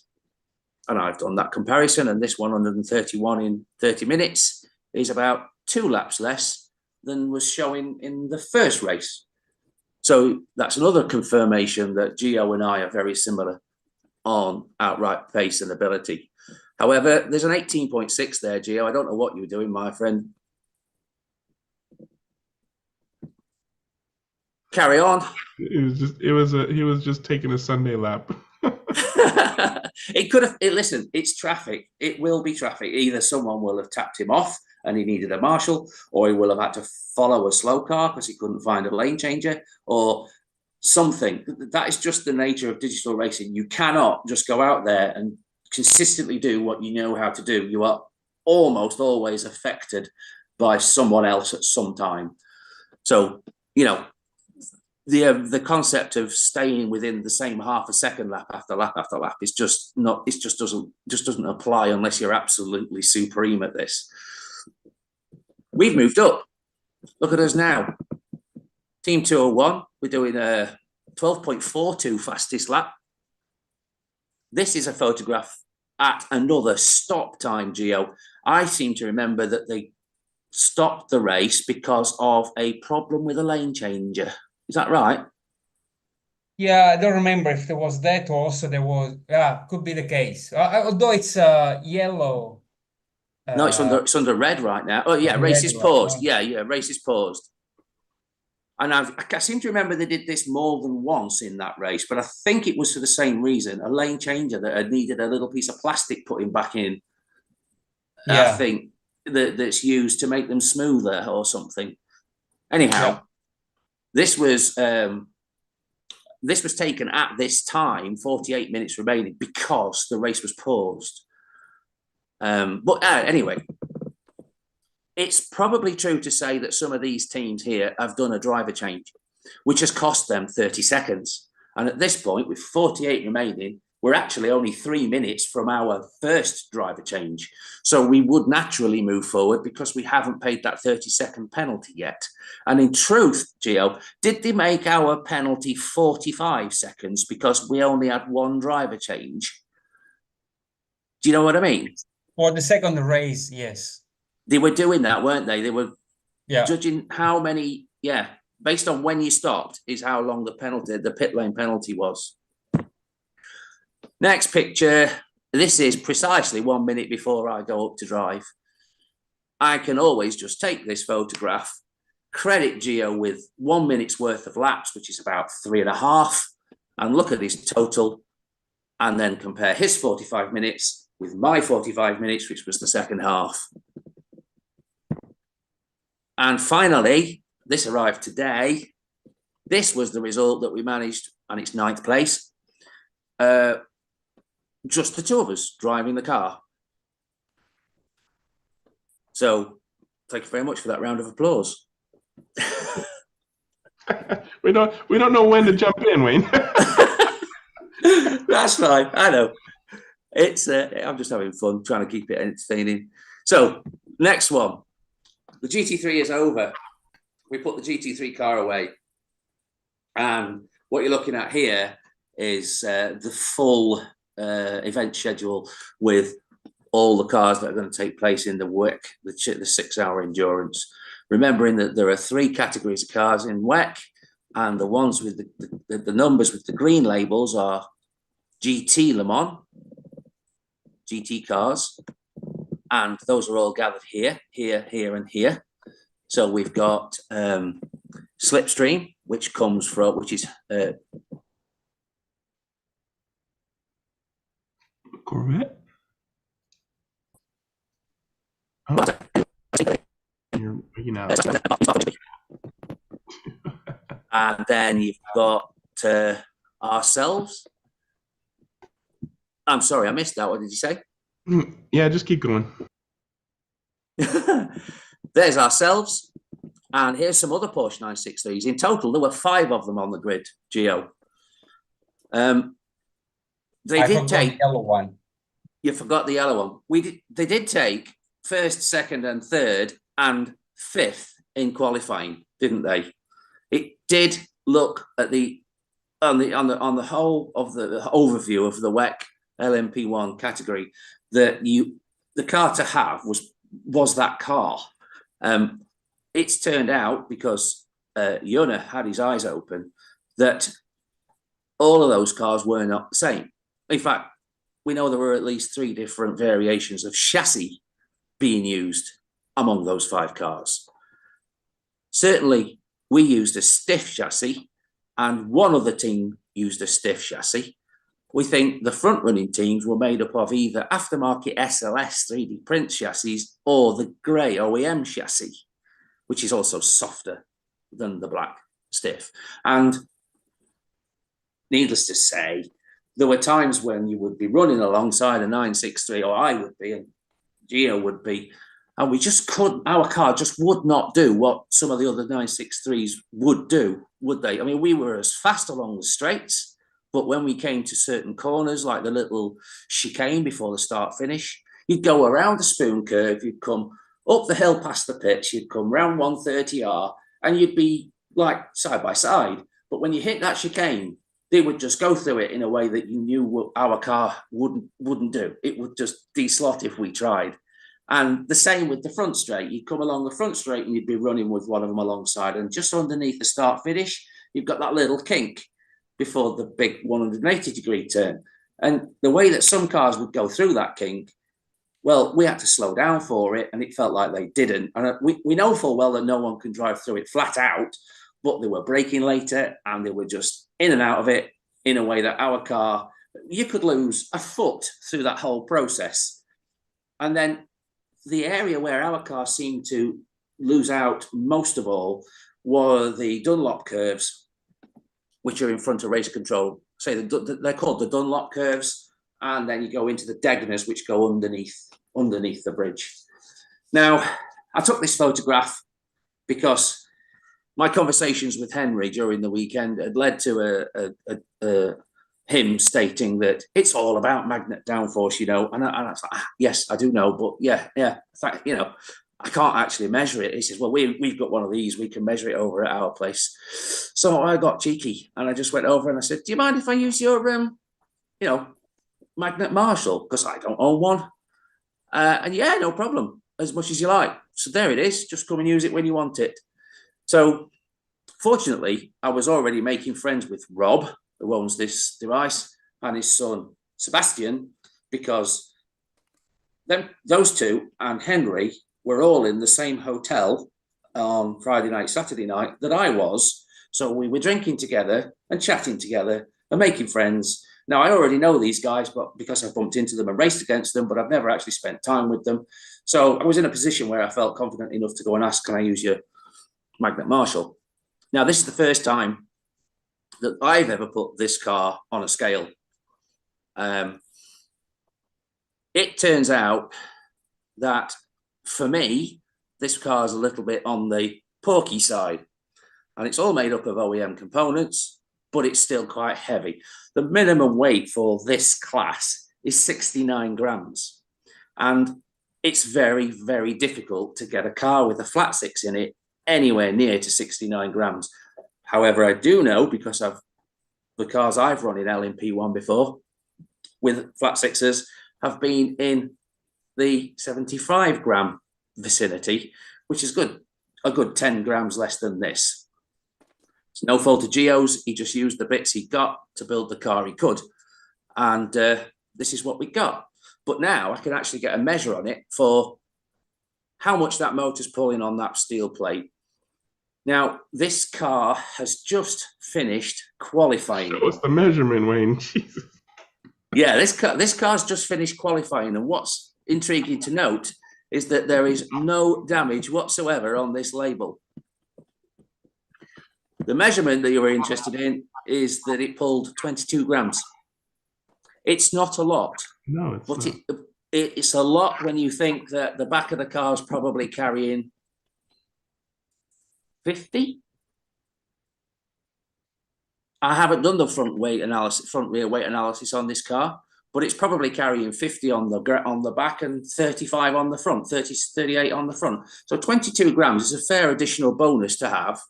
And I've done that comparison, and this 131 in 30 minutes is about 2 laps less than was showing in the first race. So that's another confirmation that Gio and I are very similar on outright pace and ability. However, there's an 18.6 there, Gio. I don't know what you were doing, my friend. Carry on.
He was just taking a Sunday lap.
It could have, listen, it's traffic. It will be traffic. Either someone will have tapped him off and he needed a marshal, or he will have had to follow a slow car because he couldn't find a lane changer, or something. That is just the nature of digital racing. You cannot just go out there and consistently do what you know how to do. You are almost always affected by someone else at some time. So, you know, the concept of staying within the same half a second lap after lap after lap is just not, it just doesn't apply unless you're absolutely supreme at this. We've moved up. Look at us now. Team 201, we're doing a 12.42 fastest lap. This is a photograph at another stop time, Gio. I seem to remember that they stopped the race because of a problem with a lane changer. Is that right?
Yeah, I don't remember if there was that or also there was, could be the case. Although it's yellow.
No, it's under red right now. Oh yeah, race is paused. Yeah, race is paused. And I seem to remember they did this more than once in that race, but I think it was for the same reason, a lane changer that had needed a little piece of plastic putting back in. Yeah. I think that's used to make them smoother or something. Anyhow, this was taken at this time, 48 minutes remaining, because the race was paused. But anyway, it's probably true to say that some of these teams here have done a driver change, which has cost them 30 seconds. And at this point, with 48 remaining, we're actually only 3 minutes from our first driver change. So we would naturally move forward because we haven't paid that 30-second penalty yet. And in truth, Gio, did they make our penalty 45 seconds because we only had 1 driver change? Do you know what I mean?
For the second race, yes.
They were doing that, weren't they? They were judging how many, based on when you stopped is how long the pit lane penalty was. Next picture. This is precisely 1 minute before I go up to drive. I can always just take this photograph, credit Gio with 1 minute's worth of laps, which is about 3.5, and look at his total, and then compare his 45 minutes with my 45 minutes, which was the second half. And finally, this arrived today. This was the result that we managed, and it's 9th place. Just the 2 of us driving the car. So thank you very much for that round of applause.
we don't know when to jump in, Wayne.
That's fine. I know. It's I'm just having fun, trying to keep it entertaining. So next one. The GT3 is over. We put the GT3 car away. And what you're looking at here is the full event schedule with all the cars that are going to take place in the WEC, the 6-hour endurance. Remembering that there are 3 categories of cars in WEC, and the ones with the numbers with the green labels are GT Le Mans, GT cars, and those are all gathered here, here, here, and here. So we've got Slipstream, which is
Corvette. Oh. You're out.
And then you've got ourselves. I'm sorry, I missed that. What did you say?
Yeah, just keep going.
There's ourselves. And here's some other Porsche 963s. In total, there were 5 of them on the grid, Gio. They
I
did
forgot
take.
the yellow one.
You forgot the yellow one. They did take first, second, and third, and fifth in qualifying, didn't they? It did look at the on the whole of the overview of the WEC LMP1 category that the car to have was that car. It's turned out, because Jona had his eyes open, that all of those cars were not the same. In fact, we know there were at least 3 different variations of chassis being used among those 5 cars. Certainly, we used a stiff chassis, and one other team used a stiff chassis. We think the front-running teams were made up of either aftermarket SLS 3D print chassis or the grey OEM chassis, which is also softer than the black stiff. And needless to say, there were times when you would be running alongside a 963, or I would be, and Gio would be, and we just couldn't, our car just would not do what some of the other 963s would do, would they? I mean, we were as fast along the straights, but when we came to certain corners, like the little chicane before the start finish, you'd go around the spoon curve, you'd come up the hill past the pitch, you'd come round 130R, and you'd be like side by side. But when you hit that chicane, they would just go through it in a way that you knew our car wouldn't do. It would just de-slot if we tried. And the same with the front straight. You'd come along the front straight and you'd be running with one of them alongside. And just underneath the start finish, you've got that little kink before the big 180-degree turn. And the way that some cars would go through that kink, well, we had to slow down for it, and it felt like they didn't. And we know full well that no one can drive through it flat out, but they were braking later, and they were just in and out of it in a way that our car, you could lose a foot through that whole process. And then the area where our car seemed to lose out most of all were the Dunlop curves, which are in front of race control. Say they're called the Dunlop curves, and then you go into the Degners, which go underneath the bridge. Now, I took this photograph because my conversations with Henry during the weekend had led to him stating that it's all about magnet downforce, you know. And I was like, yes, I do know, but yeah, you know, I can't actually measure it. He says, well, we've got one of these, we can measure it over at our place. So I got cheeky and I just went over and I said, do you mind if I use your, you know, magnet Marshall? Because I don't own one. And yeah, no problem, as much as you like. So there it is, just come and use it when you want it. So fortunately, I was already making friends with Rob, who owns this device, and his son, Sebastian, because those two and Henry were all in the same hotel on Friday night, Saturday night that I was. So we were drinking together and chatting together and making friends. Now, I already know these guys, but because I bumped into them and raced against them, but I've never actually spent time with them. So I was in a position where I felt confident enough to go and ask, can I use your magnet Marshall? Now, this is the first time that I've ever put this car on a scale. It turns out that for me, this car is a little bit on the porky side, and it's all made up of OEM components, but it's still quite heavy. The minimum weight for this class is 69 grams. And it's very, very difficult to get a car with a flat six in it anywhere near to 69 grams. However, I do know, because the cars I've run in LMP1 before with flat sixes have been in the 75 gram vicinity, which is good, a good 10 grams less than this. It's no fault of Gio's. He just used the bits he got to build the car he could. And this is what we got. But now I can actually get a measure on it for how much that motor's pulling on that steel plate. Now, this car has just finished qualifying.
What's the measurement, Wayne? Jesus.
Yeah, this car's just finished qualifying. And what's intriguing to note is that there is no damage whatsoever on this label. The measurement that you were interested in is that it pulled 22 grams. It's not a lot.
No, it's
but
not.
It's a lot when you think that the back of the car is probably carrying 50. I haven't done the front rear weight analysis on this car, but it's probably carrying 50 on the back and 35 on the front, 38 on the front. So 22 grams is a fair additional bonus to have.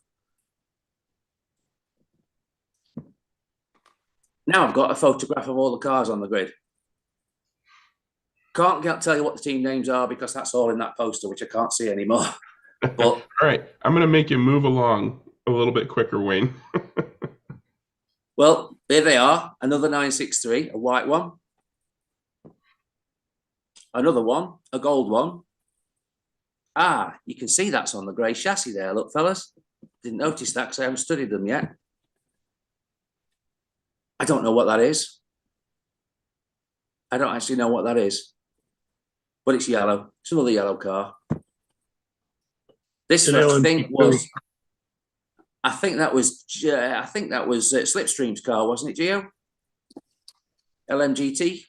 Now I've got a photograph of all the cars on the grid. Can't tell you what the team names are because that's all in that poster, which I can't see anymore. But
all right, I'm going to make you move along a little bit quicker, Wayne.
Well, there they are. Another 963, a white one. Another one, a gold one. Ah, you can see that's on the grey chassis there. Look, fellas. Didn't notice that because I haven't studied them yet. I don't know what that is. I don't actually know what that is. But it's yellow. It's another yellow car. This, I think, was... I think that was Slipstream's car, wasn't it, Gio? LMGT?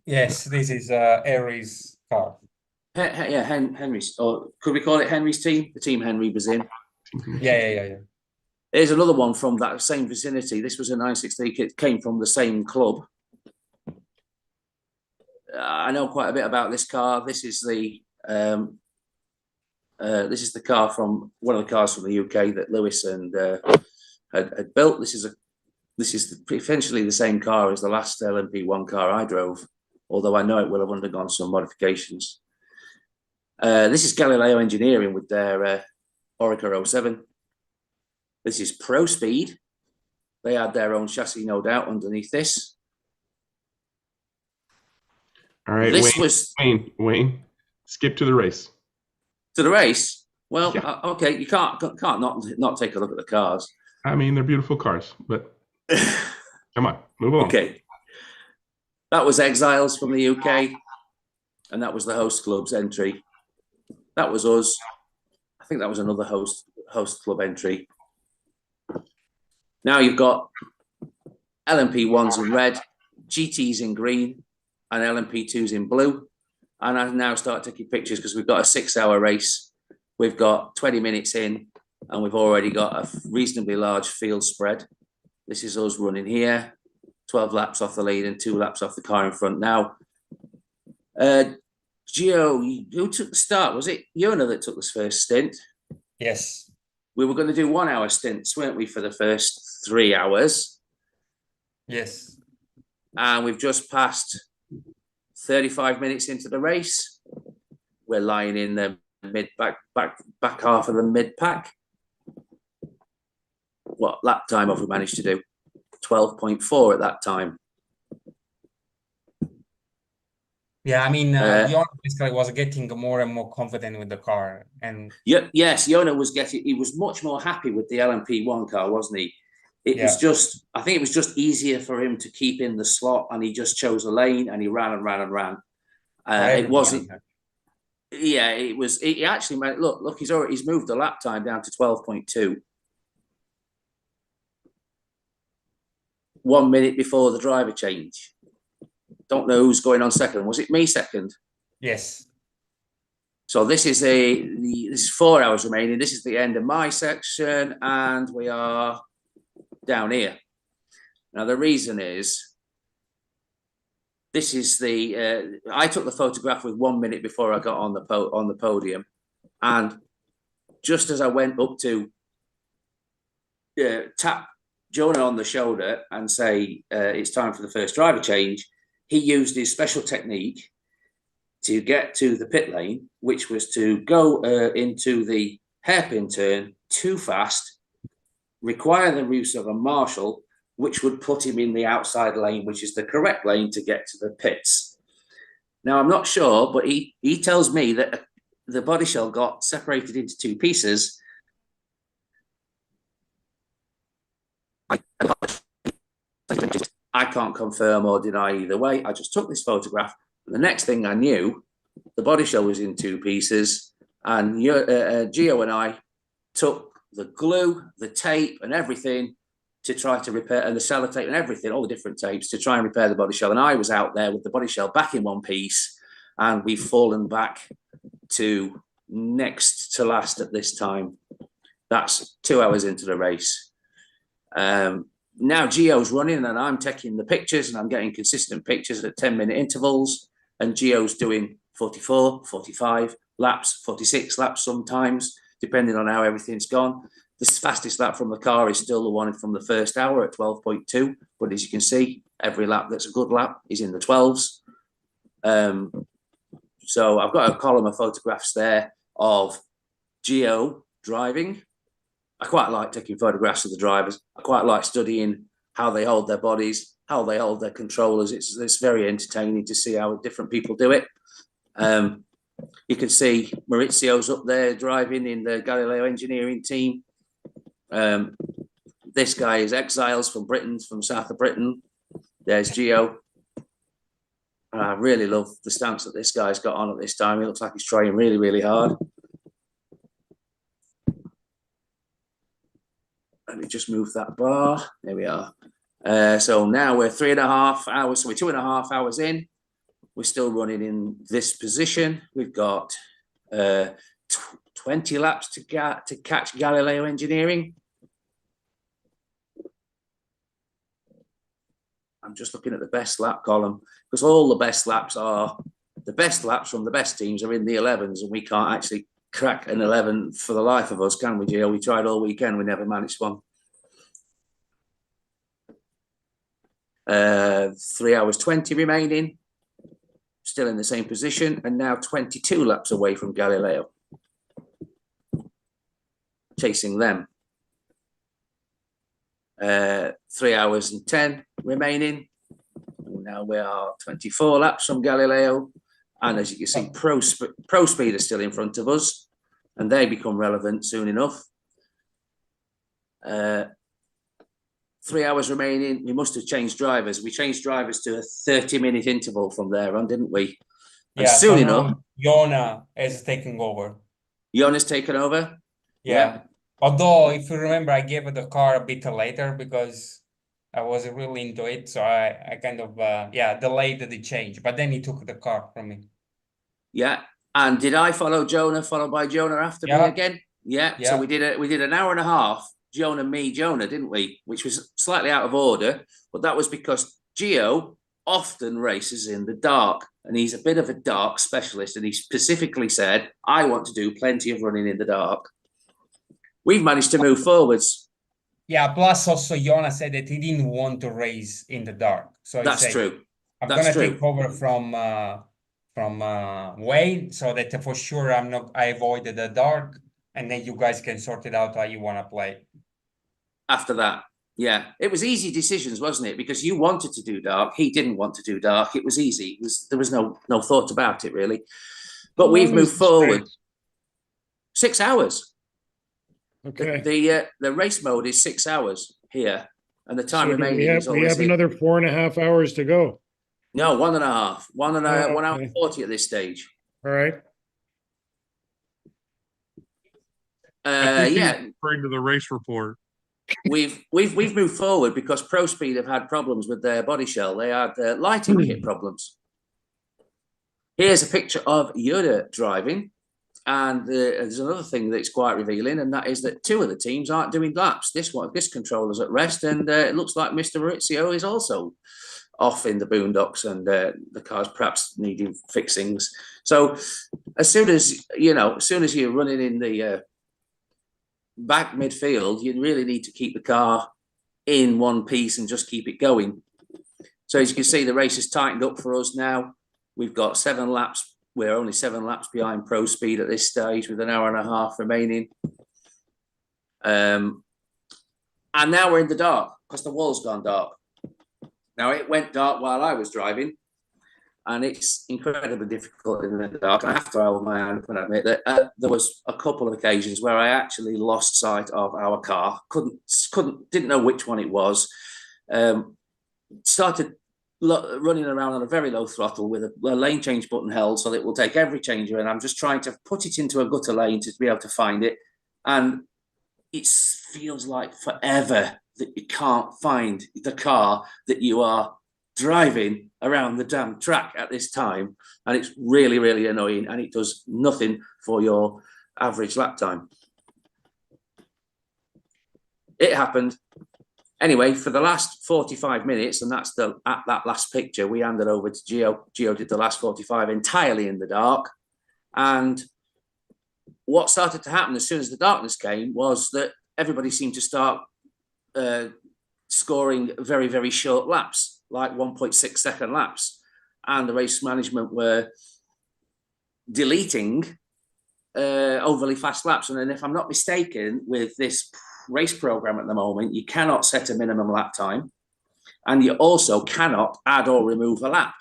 Yes, this is Aries car.
Yeah, Henry's. Or could we call it Henry's team? The team Henry was in.
Yeah.
Here's another one from that same vicinity. This was a 963 kit, came from the same club. I know quite a bit about this car. This is the car from one of the cars from the UK that Lewis and had built. This is essentially the same car as the last LMP1 car I drove, although I know it will have undergone some modifications. This is Galileo Engineering with their Orica 07. This is Pro Speed. They had their own chassis, no doubt, underneath this.
All right, Wayne, skip to the race.
To the race? Well, yeah. Okay, you can't not take a look at the cars.
I mean, they're beautiful cars, but come on, move along.
Okay. That was Exiles from the UK, and that was the host club's entry. That was us. I think that was another host club entry. Now you've got LMP1s in red, GTs in green, and LMP2s in blue. And I now start taking pictures because we've got a 6-hour race. We've got 20 minutes in, and we've already got a reasonably large field spread. This is us running here, 12 laps off the lead and 2 laps off the car in front. Now, Gio, who took the start? Was it Jona that took this first stint?
Yes.
We were going to do 1-hour stints, weren't we, for the first 3 hours?
Yes.
And we've just passed 35 minutes into the race. We're lying in the back half of the mid pack. What lap time have we managed to do? 12.4 at that time.
Yeah, I mean, Jona basically was getting more and more confident with the car, and
yes, Jona was he was much more happy with the LMP1 car, wasn't he? It was just, I think it was just easier for him to keep in the slot, and he just chose a lane and he ran and ran and ran. It wasn't. Yeah, it was. It actually made look. He's moved the lap time down to 12.2. 1 minute before the driver change. Don't know who's going on second. Was it me second?
Yes.
So this is this is 4 hours remaining. This is the end of my section, and we are down here. Now the reason is, this is I took the photograph with 1 minute before I got on the podium, and just as I went up to tap Jona on the shoulder and say it's time for the first driver change, he used his special technique to get to the pit lane, which was to go into the hairpin turn too fast, require the use of a marshal, which would put him in the outside lane, which is the correct lane to get to the pits. Now, I'm not sure, but he tells me that the body shell got separated into 2 pieces. I can't confirm or deny either way. I just took this photograph. The next thing I knew, the body shell was in 2 pieces, and Gio and I took the glue, the tape, and everything to try to repair, and the sellotape and everything, all the different tapes, to try and repair the body shell. And I was out there with the body shell back in 1 piece, and we've fallen back to next to last at this time. That's 2 hours into the race. now Gio's running and I'm taking the pictures and I'm getting consistent pictures at 10-minute intervals, and Gio's doing 44, 45 laps, 46 laps sometimes, depending on how everything's gone. The fastest lap from the car is still the one from the first hour at 12.2, but as you can see, every lap that's a good lap is in the 12s. So I've got a column of photographs there of Gio driving. I quite like taking photographs of the drivers. I quite like studying how they hold their bodies, how they hold their controllers. It's very entertaining to see how different people do it. You can see Maurizio's up there driving in the Galileo engineering team. This guy is Exiles from Britain, from south of Britain. There's Gio. I really love the stance that this guy's got on at this time. He looks like he's trying really, really hard. Let me just move that bar. There we are. So now we're 3.5 hours. So we're 2.5 hours in. We're still running in this position. We've got 20 laps to catch Galileo engineering. I'm just looking at the best lap column, because all the best laps from the best teams are in the 11s, and we can't actually crack an 11 for the life of us, can we, Gio? We tried all weekend, we never managed one. 3 hours 20 remaining, still in the same position, and now 22 laps away from Galileo, chasing them. 3 hours and 10 remaining. And now we are 24 laps from Galileo. And as you can see, Pro Speed is still in front of us, and they become relevant soon enough. 3 hours remaining. We must have changed drivers. We changed drivers to a 30-minute interval from there on, didn't we? And
Yeah,
soon
so
enough,
Jona is taking over.
Jona's taken over.
Yeah. Although, if you remember, I gave the car a bit later because I was really into it. So I kind of, delayed the change. But then he took the car from me.
Yeah. And did I follow Jona, followed by Jona after me again? Yeah. So we did an hour and a half, Jona, me, Jona, didn't we? Which was slightly out of order. But that was because Gio often races in the dark. And he's a bit of a dark specialist. And he specifically said, I want to do plenty of running in the dark. We've managed to move forwards.
Yeah, plus also Jona said that he didn't want to race in the dark. So
that's
said,
true.
I'm gonna take over from Wayne, so that for sure I avoided the dark, and then you guys can sort it out how you want to play.
After that, yeah, it was easy decisions, wasn't it? Because you wanted to do dark, he didn't want to do dark. It was easy. There was no thought about it really. But we've moved forward. 6 hours.
Okay.
The race mode is 6 hours here, and the time remaining is
we have another 4.5 hours to go.
No, 1.5. 1 hour
Okay.
40 at this stage.
All right.
Referring to the race report.
We've moved forward because Pro Speed have had problems with their body shell. They had lighting kit problems. Here's a picture of Yoda driving. And there's another thing that's quite revealing, and that is that 2 of the teams aren't doing laps. This controller's at rest, and it looks like Mr. Maurizio is also off in the boondocks, and the car's perhaps needing fixings. So as soon as you're running in the back midfield, you really need to keep the car in one piece and just keep it going. So as you can see, the race is tightened up for us now. We've got 7 laps. We're only 7 laps behind Pro Speed at this stage with an hour and a half remaining. And now we're in the dark because the wall's gone dark. Now, it went dark while I was driving, and it's incredibly difficult in the dark. I have to hold my hand and admit that there was a couple of occasions where I actually lost sight of our car. Didn't know which one it was. Started running around on a very low throttle with a lane change button held so that it will take every changer, and I'm just trying to put it into a gutter lane to be able to find it, and it feels like forever that you can't find the car that you are driving around the damn track at this time, and it's really, really annoying, and it does nothing for your average lap time. It happened. Anyway, for the last 45 minutes, and that's that last picture, we handed over to Gio. Gio did the last 45 entirely in the dark. And what started to happen as soon as the darkness came was that everybody seemed to start scoring very, very short laps, like 1.6 second laps. And the race management were deleting overly fast laps. And then, if I'm not mistaken, with this race program at the moment, you cannot set a minimum lap time, and you also cannot add or remove a lap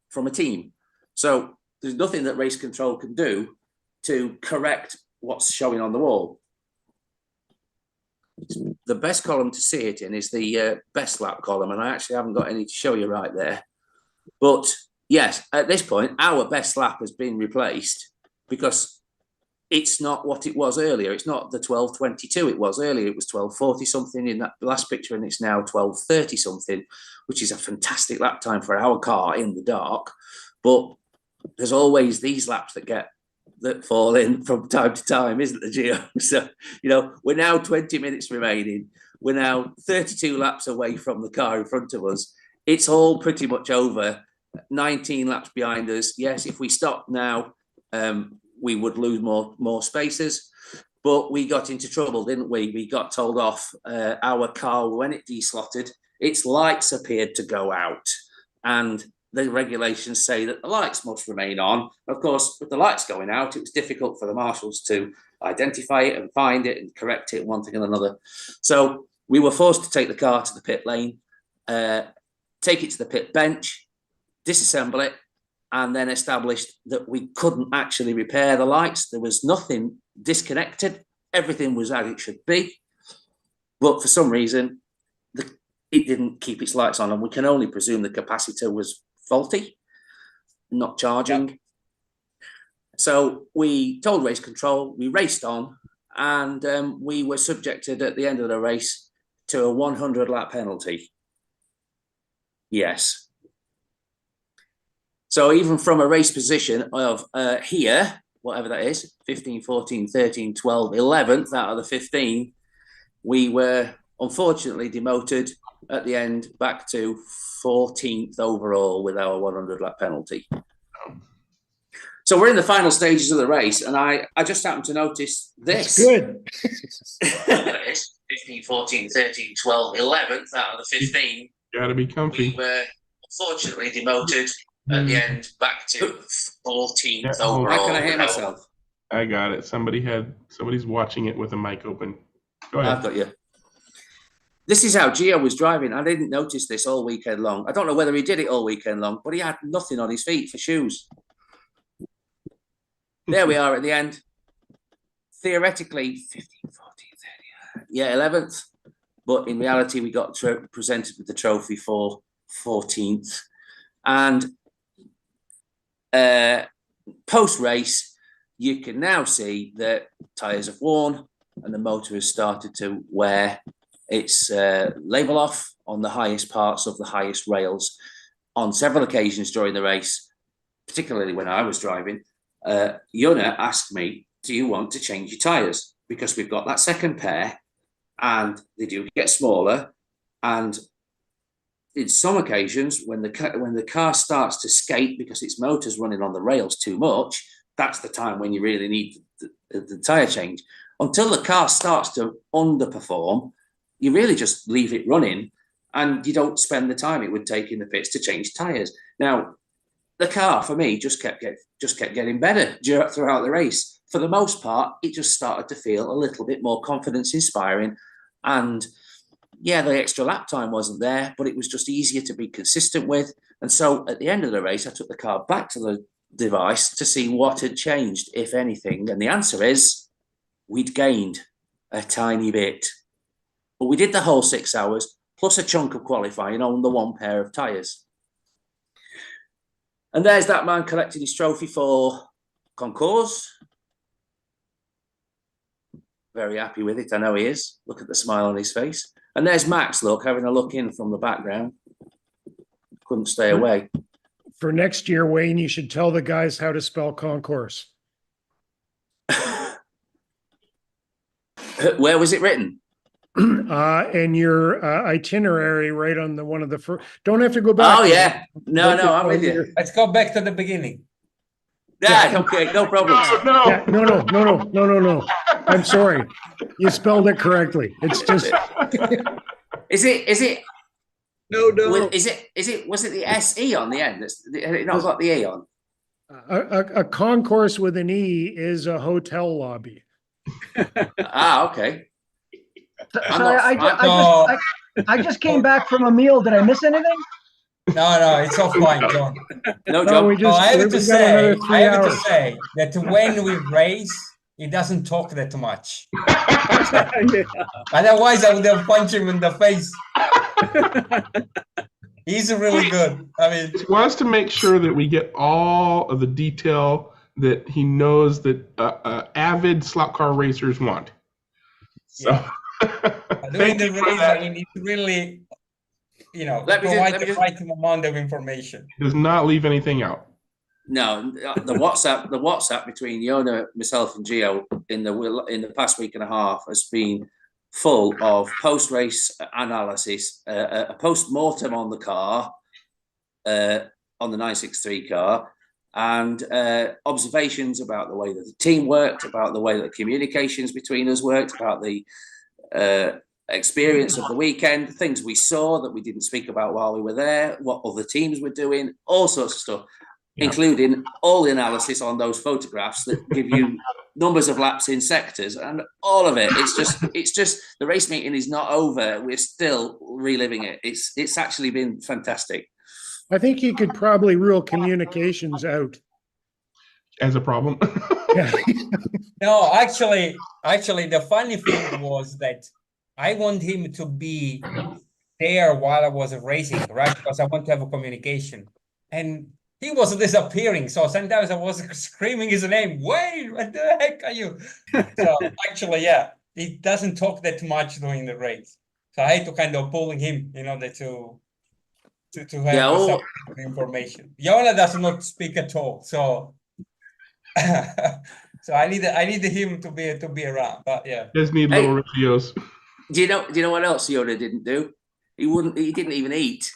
from a team. So there's nothing that race control can do to correct what's showing on the wall. The best column to see it in is the best lap column, and I actually haven't got any to show you right there. But yes, at this point, our best lap has been replaced because it's not what it was earlier. It's not the 12:22 it was earlier. It was 12:40 something in that last picture, and it's now 12:30 something, which is a fantastic lap time for our car in the dark. But there's always these laps that fall in from time to time, isn't there, Gio? So, you know, we're now 20 minutes remaining. We're now 32 laps away from the car in front of us. It's all pretty much over. 19 laps behind us. Yes, if we stop now, we would lose more spaces, but we got into trouble, didn't we? We got told off. Our car, when it deslotted, its lights appeared to go out, and the regulations say that the lights must remain on. Of course, with the lights going out, it was difficult for the marshals to identify it and find it and correct it, one thing and another. So we were forced to take the car to the pit lane, take it to the pit bench, disassemble it, and then established that we couldn't actually repair the lights. There was nothing disconnected. Everything was as it should be. But for some reason, it didn't keep its lights on, and we can only presume the capacitor was faulty, not charging. Yep. So we told race control, we raced on, and we were subjected at the end of the race to a 100 lap penalty. Yes. So even from a race position of here, whatever that is, 15, 14, 13, 12, 11th out of the 15, we were unfortunately demoted at the end back to 14th overall with our 100 lap penalty. So we're in the final stages of the race, and I just happened to notice this.
That's good.
15, 14, 13, 12, 11th out of the 15.
Gotta be comfy.
We were unfortunately demoted at the end back to 14th overall. How can I hear myself?
I got it. Somebody's watching it with a mic open. Go ahead.
I've got you. This is how Gio was driving. I didn't notice this all weekend long. I don't know whether he did it all weekend long, but he had nothing on his feet for shoes. There we are at the end. Theoretically, 15, 14, 30, yeah, 11th. But in reality, we got presented with the trophy for 14th. And post-race, you can now see that tyres have worn and the motor has started to wear its label off on the highest parts of the highest rails. On several occasions during the race, particularly when I was driving, Jona asked me, do you want to change your tyres? Because we've got that second pair and they do get smaller. And in some occasions, when the car starts to skate because its motor's running on the rails too much, that's the time when you really need the tyre change. Until the car starts to underperform, you really just leave it running and you don't spend the time it would take in the pits to change tyres. Now, the car, for me, just kept getting better throughout the race. For the most part, it just started to feel a little bit more confidence-inspiring. And yeah, the extra lap time wasn't there, but it was just easier to be consistent with. And so at the end of the race, I took the car back to the device to see what had changed, if anything. And the answer is we'd gained a tiny bit. But we did the whole 6 hours, plus a chunk of qualifying on the one pair of tyres. And there's that man collecting his trophy for Concours. Very happy with it, I know he is. Look at the smile on his face. And there's Max, look, having a look in from the background. Couldn't stay away.
For next year, Wayne, you should tell the guys how to spell concourse.
Where was it written?
and your itinerary right on the one of the first. Don't have to go back.
Oh yeah, no,
But
no, I'm with
your-
you.
Let's go back to the beginning.
Yeah, okay, no problem.
No,
Yeah, no. I'm sorry. You spelled it correctly. It's just
Is it?
No, no.
Is it? Was it the SE on the end? Had it not got the E on?
a concourse with an E is a hotel lobby.
Ah, okay. I'm
Sorry,
not-
I just came back from a meal. Did I miss anything?
No, it's all fine, John.
No
No,
job.
we
No,
just,
I have
we
to
got another
say,
3 hours.
that when we race, he doesn't talk that much. Otherwise, I would have punched him in the face. He's really good. I mean,
he wants to make sure that we get all of the detail that he knows that avid slot car racers want. So,
doing
thank
the
you for
race,
that.
I mean, it's really,
Let me
provide
just-
the right amount of information.
Does not leave anything out.
No, the WhatsApp between Jona, myself, and Gio in the past week and a half has been full of post-race analysis, a post-mortem on the car, on the 963 car, and observations about the way that the team worked, about the way that the communications between us worked, about the experience of the weekend, things we saw that we didn't speak about while we were there, what other teams were doing, all sorts of stuff.
Yeah.
Including all the analysis on those photographs that give you numbers of laps in sectors and all of it. It's just the race meeting is not over. We're still reliving it. It's actually been fantastic.
I think you could probably rule communications out.
As a problem.
Yeah.
No, actually, the funny thing was that I want him to be there while I was racing, right? Because I want to have a communication. And he was disappearing. So sometimes I was screaming his name. Wait, what the heck are you? So actually, yeah, he doesn't talk that much during the race. So I had to kind of pull him in order to have some information. Jona does not speak at all. So so I need him to be around. But yeah.
Just need little ratios.
Do you know what else Yoda didn't do? He didn't even eat.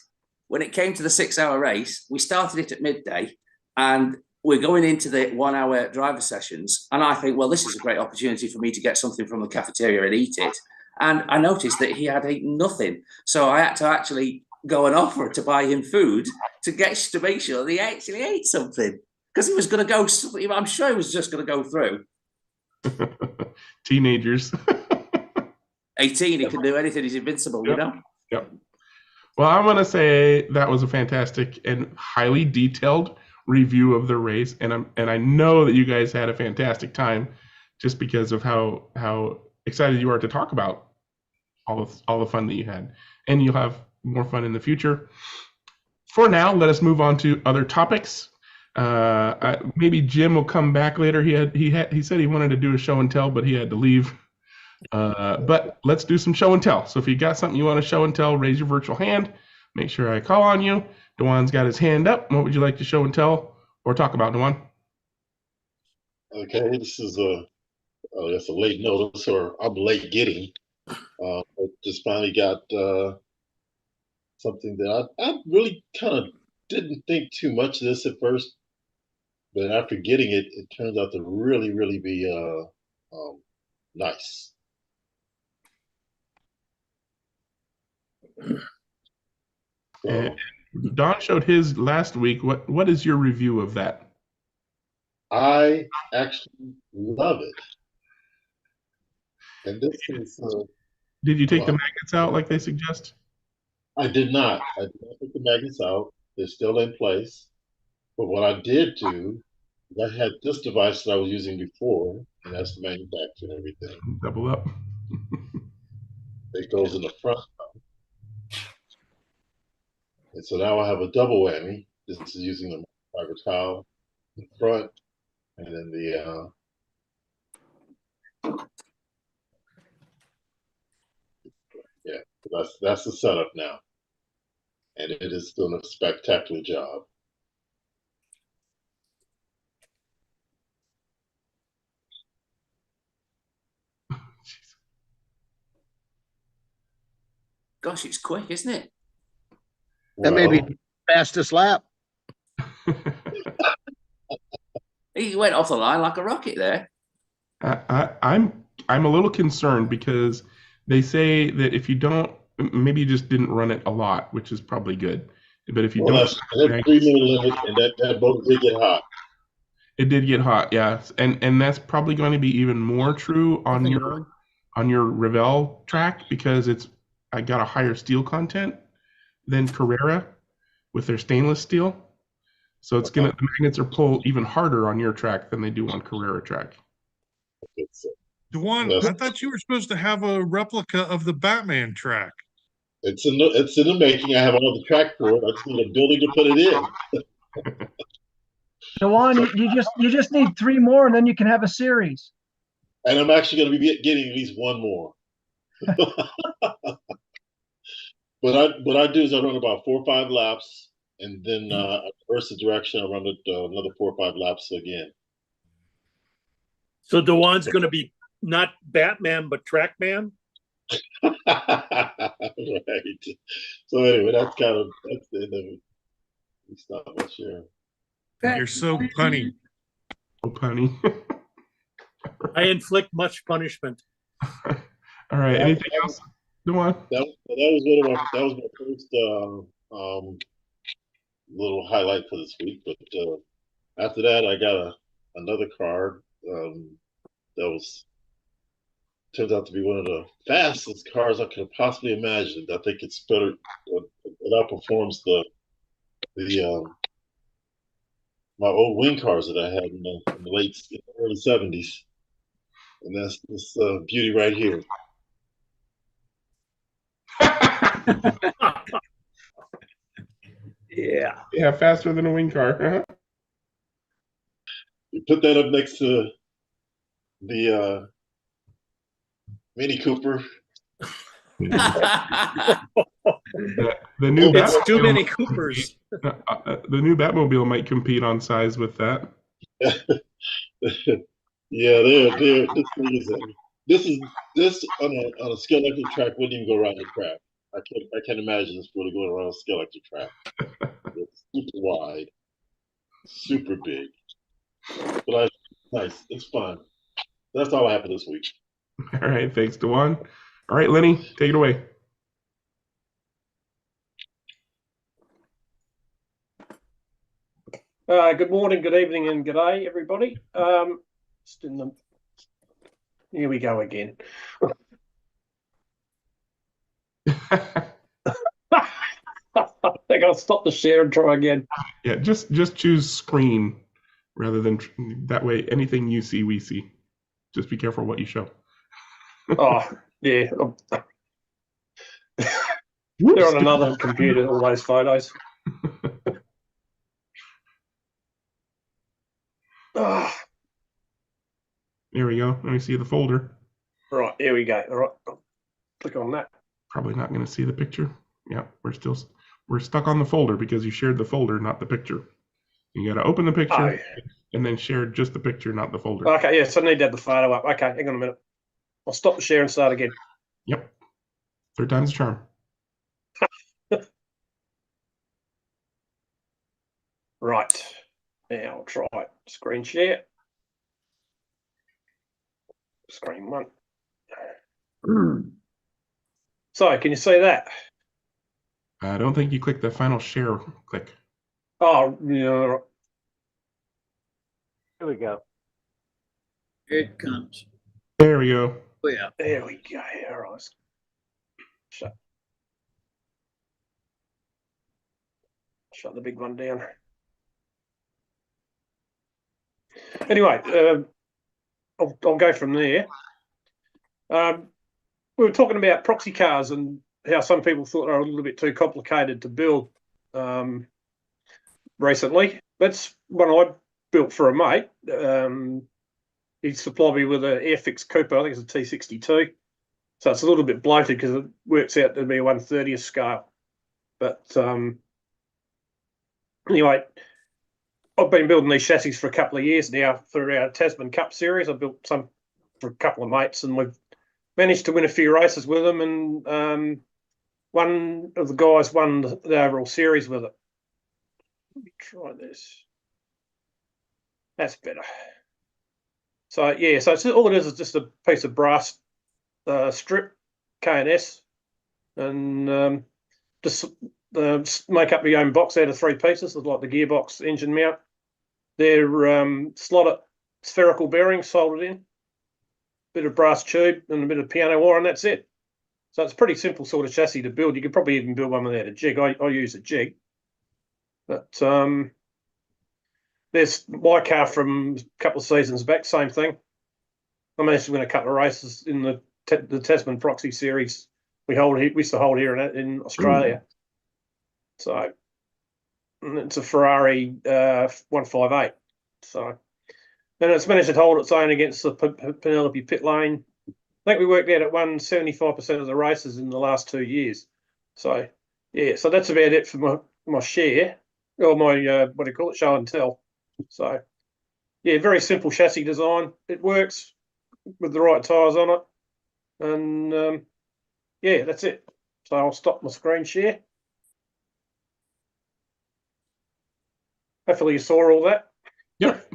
When it came to the 6-hour race, we started it at midday and we're going into the 1-hour driver sessions. And I think, well, this is a great opportunity for me to get something from the cafeteria and eat it. And I noticed that he had eaten nothing. So I had to actually go and offer to buy him food to make sure that he actually ate something. Because he was going to go, I'm sure he was just going to go through.
Teenagers.
18, he can do anything. He's invincible, you know?
Yep. Well, I'm going to say that was a fantastic and highly detailed review of the race. And I know that you guys had a fantastic time just because of how excited you are to talk about all the fun that you had. And you'll have more fun in the future. For now, let us move on to other topics. Maybe Jim will come back later. He said he wanted to do a show and tell, but he had to leave. But let's do some show and tell. So if you got something you want to show and tell, raise your virtual hand. Make sure I call on you. Dewan's got his hand up. What would you like to show and tell or talk about, Dewan?
Okay, this is that's a late notice, or I'm late getting. But just finally got something that I really kind of didn't think too much of this at first, but after getting it, it turns out to really, really be nice. So,
Don showed his last week. What is your review of that?
I actually love it. And this is
Did you take the magnets out like they suggest?
I did not. I did not take the magnets out. They're still in place. But what I did do is I had this device that I was using before, and that's the manufacturer and everything.
Double up.
It goes in the front. And so now I have a double whammy. This is using the fiber towel in front, and then the that's the setup now. And it is doing a spectacular job.
Gosh, it's quick, isn't it?
That may be
Well,
fastest lap.
He went off the line like a rocket there.
I'm a little concerned because they say that if you don't, maybe you just didn't run it a lot, which is probably good. But if you
well,
don't,
that's that 3-minute limit, and that boat did get hot.
it did get hot, yeah, and that's probably going to be even more true on your Revell track because I got a higher steel content than Carrera with their stainless steel, so the magnets are pulled even harder on your track than they do on Carrera track.
Dewan,
Yes.
I thought you were supposed to have a replica of the Batman track.
It's in the making. I have all the track for it. I just need a building to put it in.
Dewan, you just need 3 more, and then you can have a series.
And I'm actually going to be getting at least one more. What I do is I run about 4 or 5 laps, and then I reverse the direction. I run it another 4 or 5 laps again.
So Dewan's going to be not Batman, but Trackman?
Right. So anyway, that's the end of it. It's not much here.
You're so punny.
Oh, punny.
I inflict much punishment.
All right. Anything else? Dewan?
That was my first little highlight for this week. But after that, I got another car that turns out to be one of the fastest cars I could have possibly imagined. I think it's better. It outperforms my old wing cars that I had in the early 70s, and that's this beauty right here.
Yeah.
Yeah, faster than a wing car. Uh-huh.
You put that up next to the Mini Cooper.
The new
It's
Batmobile
too many Coopers.
the new Batmobile might compete on size with that.
Yeah, they're this on a Scalextric track wouldn't even go around the track. I can't imagine this really going around a Scalextric track. It's super wide, super big. But nice. It's fun. That's all I have for this week.
All right, thanks, Dewan. All right, Lenny, take it away.
Good morning, good evening, and good day, everybody. Here we go again. I think I'll stop the share and try again.
Yeah, just choose screen rather than that way. Anything you see, we see. Just be careful what you show.
Oh, yeah. They're on another computer, all those photos. Oh.
There we go. Let me see the folder.
Right, here we go. All right, click on that.
Probably not going to see the picture. Yeah, we're stuck on the folder because you shared the folder, not the picture. You got to open the picture and then share just the picture, not the folder.
Okay, yes, I need to have the photo up. Okay, hang on a minute. I'll stop the share and start again.
Yep. 3rd time's a charm.
Right. Now I'll try it. Screen share. Screen 1. So, can you see that?
I don't think you clicked the final share click.
Oh, yeah. Here we go.
Here it comes.
There we go.
Oh, yeah.
There we go. All right. Shut the big one down. Anyway, I'll go from there. We were talking about proxy cars and how some people thought they were a little bit too complicated to build recently. That's one I built for a mate. He supplied me with an Airfix Cooper, I think it's a T62. So it's a little bit bloated because it works out to be a 1/30th scale. But anyway, I've been building these chassis for a couple of years now for our Tasman Cup series. I built some for a couple of mates, and we've managed to win a few races with them. And one of the guys won the overall series with it. Let me try this. That's better. So yeah, so it's, all it is just a piece of brass strip, K&S, and just make up your own box out of 3 pieces, like the gearbox, engine mount. They're slotted spherical bearings soldered in, bit of brass tube and a bit of piano wire, and that's it. So it's a pretty simple sort of chassis to build. You could probably even build one without a jig. I use a jig. But there's my car from a couple of seasons back, same thing. I managed to win a couple of races in the Tasman Proxy Series. We used to hold here in Australia. So and it's a Ferrari 158. So and it's managed to hold its own against the Penelope pit lane. I think we worked out it won 75% of the races in the last 2 years. So yeah, so that's about it for my share, or my what do you call it, show and tell. So yeah, very simple chassis design. It works with the right tyres on it, and yeah, that's it. So I'll stop my screen share. Hopefully you saw all that.
Yep.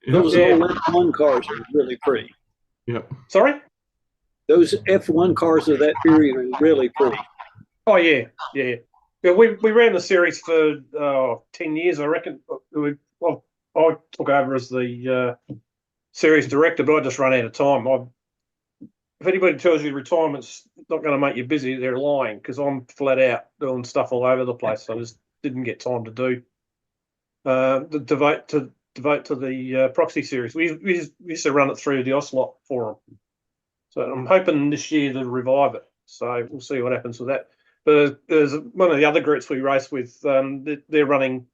Those
Yeah.
old F1 cars are really pretty.
Yep.
Sorry?
Those F1 cars of that period are really pretty.
Oh yeah. Yeah, we ran the series for 10 years, I reckon. Well, I took over as the series director, but I just ran out of time. If anybody tells you retirement's not going to make you busy, they're lying, because I'm flat out doing stuff all over the place. I just didn't get time to do devote to the proxy series. We used to run it through the Ocelot forum, so I'm hoping this year to revive it. So we'll see what happens with that. But there's one of the other groups we race with. They're running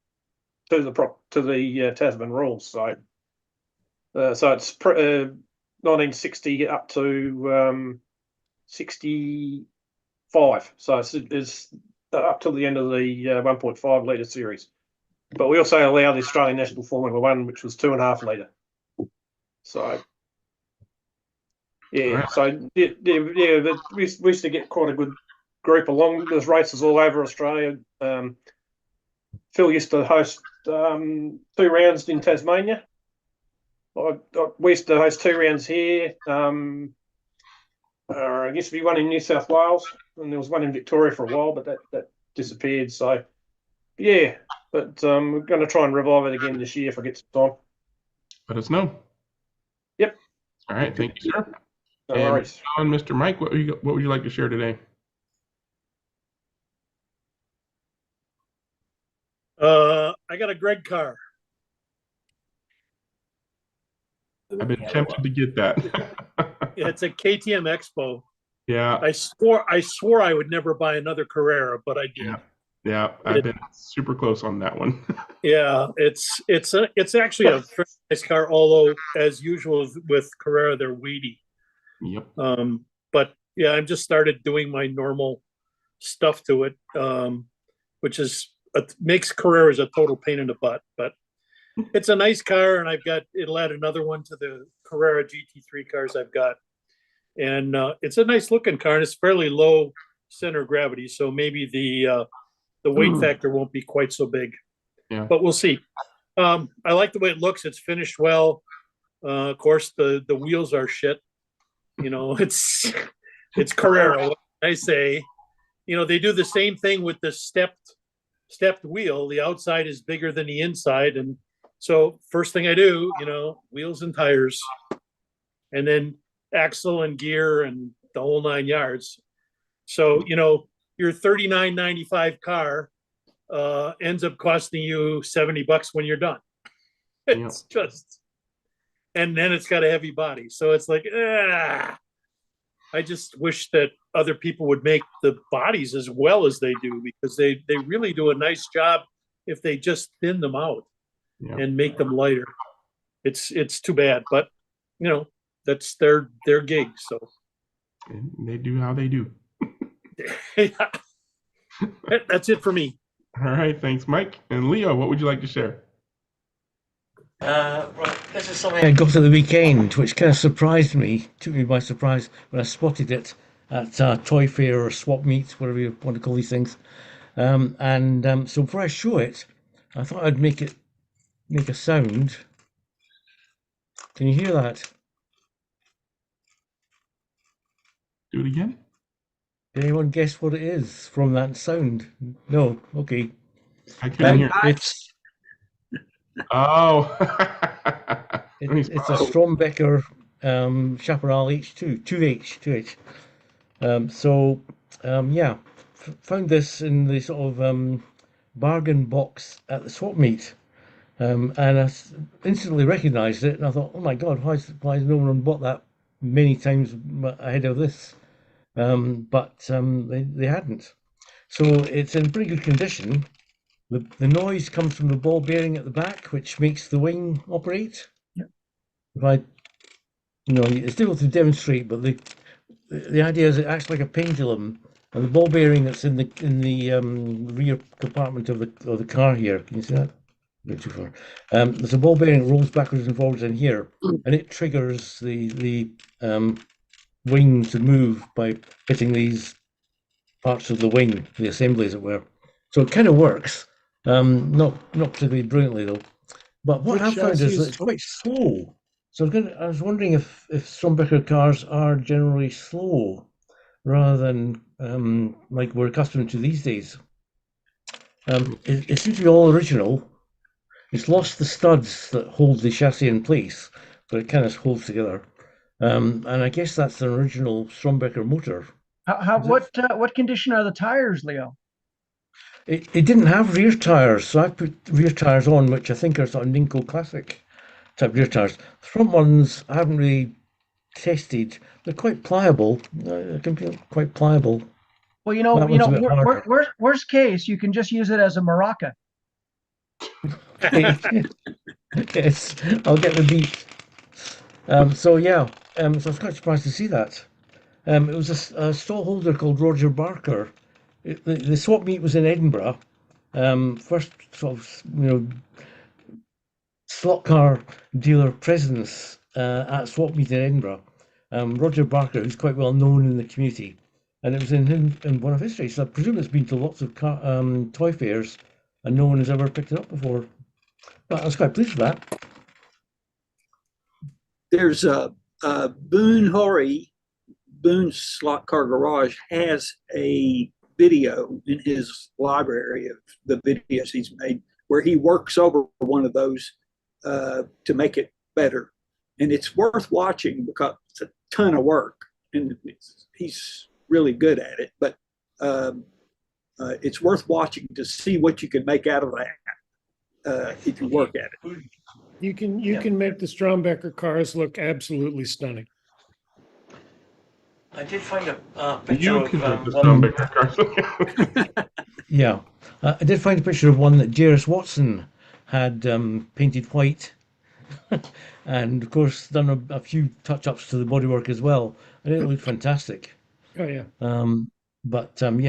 to the Tasman rules. So it's 1960 up to 65. So it's up till the end of the 1.5 litre series. But we also allow the Australian National Formula One, which was 2.5 litre. So yeah,
Right.
so yeah. We used to get quite a good group along. There's races all over Australia. Phil used to host 2 rounds in Tasmania. We used to host 2 rounds here. There used to be one in New South Wales, and there was one in Victoria for a while, but that disappeared. So yeah, but we're going to try and revive it again this year if I get some time.
Let us know.
Yep.
All right. Thank you, sir.
No
And
worries.
John, Mr. Mike, what would you like to share today?
I got a Greg car.
I've been tempted to get that.
It's a KTM Expo.
Yeah.
I swore I would never buy another Carrera, but I did.
Yeah. I've been super close on that one.
Yeah, it's actually a very nice car, although as usual with Carrera, they're weedy.
Yep.
But yeah, I've just started doing my normal stuff to it, which makes Carreras a total pain in the butt. But it's a nice car, and it'll add another one to the Carrera GT3 cars I've got. And it's a nice looking car, and it's fairly low center of gravity, so maybe the weight factor won't be quite so big.
Yeah.
But we'll see. I like the way it looks. It's finished well. Of course, the wheels are shit. You know, it's Carrera. What can I say? You know, they do the same thing with the stepped wheel. The outside is bigger than the inside, and so first thing I do, you know, wheels and tires, and then axle and gear and the whole 9 yards. So, you know, your $39.95 car ends up costing you $70 when you're done. It's just, and then it's got a heavy body. So it's like, I just wish that other people would make the bodies as well as they do, because they really do a nice job if they just thin them out and make them lighter. It's too bad, but you know, that's their gig. So
And they do how they do.
yeah. That's it for me.
All right. Thanks, Mike. And Leo, what would you like to share?
Right, this is something I got at the weekend, which kind of surprised me, took me by surprise when I spotted it
at Toy Fair or Swap Meet, whatever you want to call these things. So before I show it, I thought I'd make a sound. Can you hear that?
Do it again.
Can anyone guess what it is from that sound? No. Okay.
I couldn't hear.
It's
Oh.
it's a Strombecker Chaparral H2, 2H. Yeah, found this in the sort of bargain box at the swap meet, and I instantly recognised it, and I thought, oh my God, why has no one bought that many times ahead of this? But they hadn't. So it's in pretty good condition. The noise comes from the ball bearing at the back, which makes the wing operate.
Yep.
If it's difficult to demonstrate, but the idea is it acts like a pendulum, and the ball bearing that's in the rear compartment of the car here. Can you see that? A bit too far. There's a ball bearing that rolls backwards and forwards in here, and it triggers the wing to move by hitting these parts of the wing, the assembly, as it were. So it kind of works. Not particularly brilliantly though. But what I've found is that it's quite slow. So I was wondering if Strombecker cars are generally slow rather than like we're accustomed to these days. It seems to be all original. It's lost the studs that hold the chassis in place, but it kind of holds together. And I guess that's an original Strombecker motor.
What condition are the tires, Leo?
It didn't have rear tires, so I put rear tires on, which I think are sort of Ninko Classic type rear tires. The front ones I haven't really tested. They're quite pliable. They can be quite pliable.
Well, worst case, you can just use it as a maraca.
Yes, I'll get the beat. So I was quite surprised to see that. It was a stall holder called Roger Barker. The swap meet was in Edinburgh. First sort of slot car dealer presence at swap meet in Edinburgh. Roger Barker, who's quite well known in the community, and it was in one of his races. I presume it's been to lots of toy fairs, and no one has ever picked it up before. But I was quite pleased with that.
There's Boone's Slot Car Garage has a video in his library of the videos he's made where he works over one of those to make it better. And it's worth watching because it's a ton of work and he's really good at it. But it's worth watching to see what you can make out of that if you work at it.
You can make the Strombecker cars look absolutely stunning.
I did find a picture of yeah, I did find a picture of one that J.S. Watson had painted white, and of course done a few touch-ups to the bodywork as well, and it looked fantastic.
Oh yeah.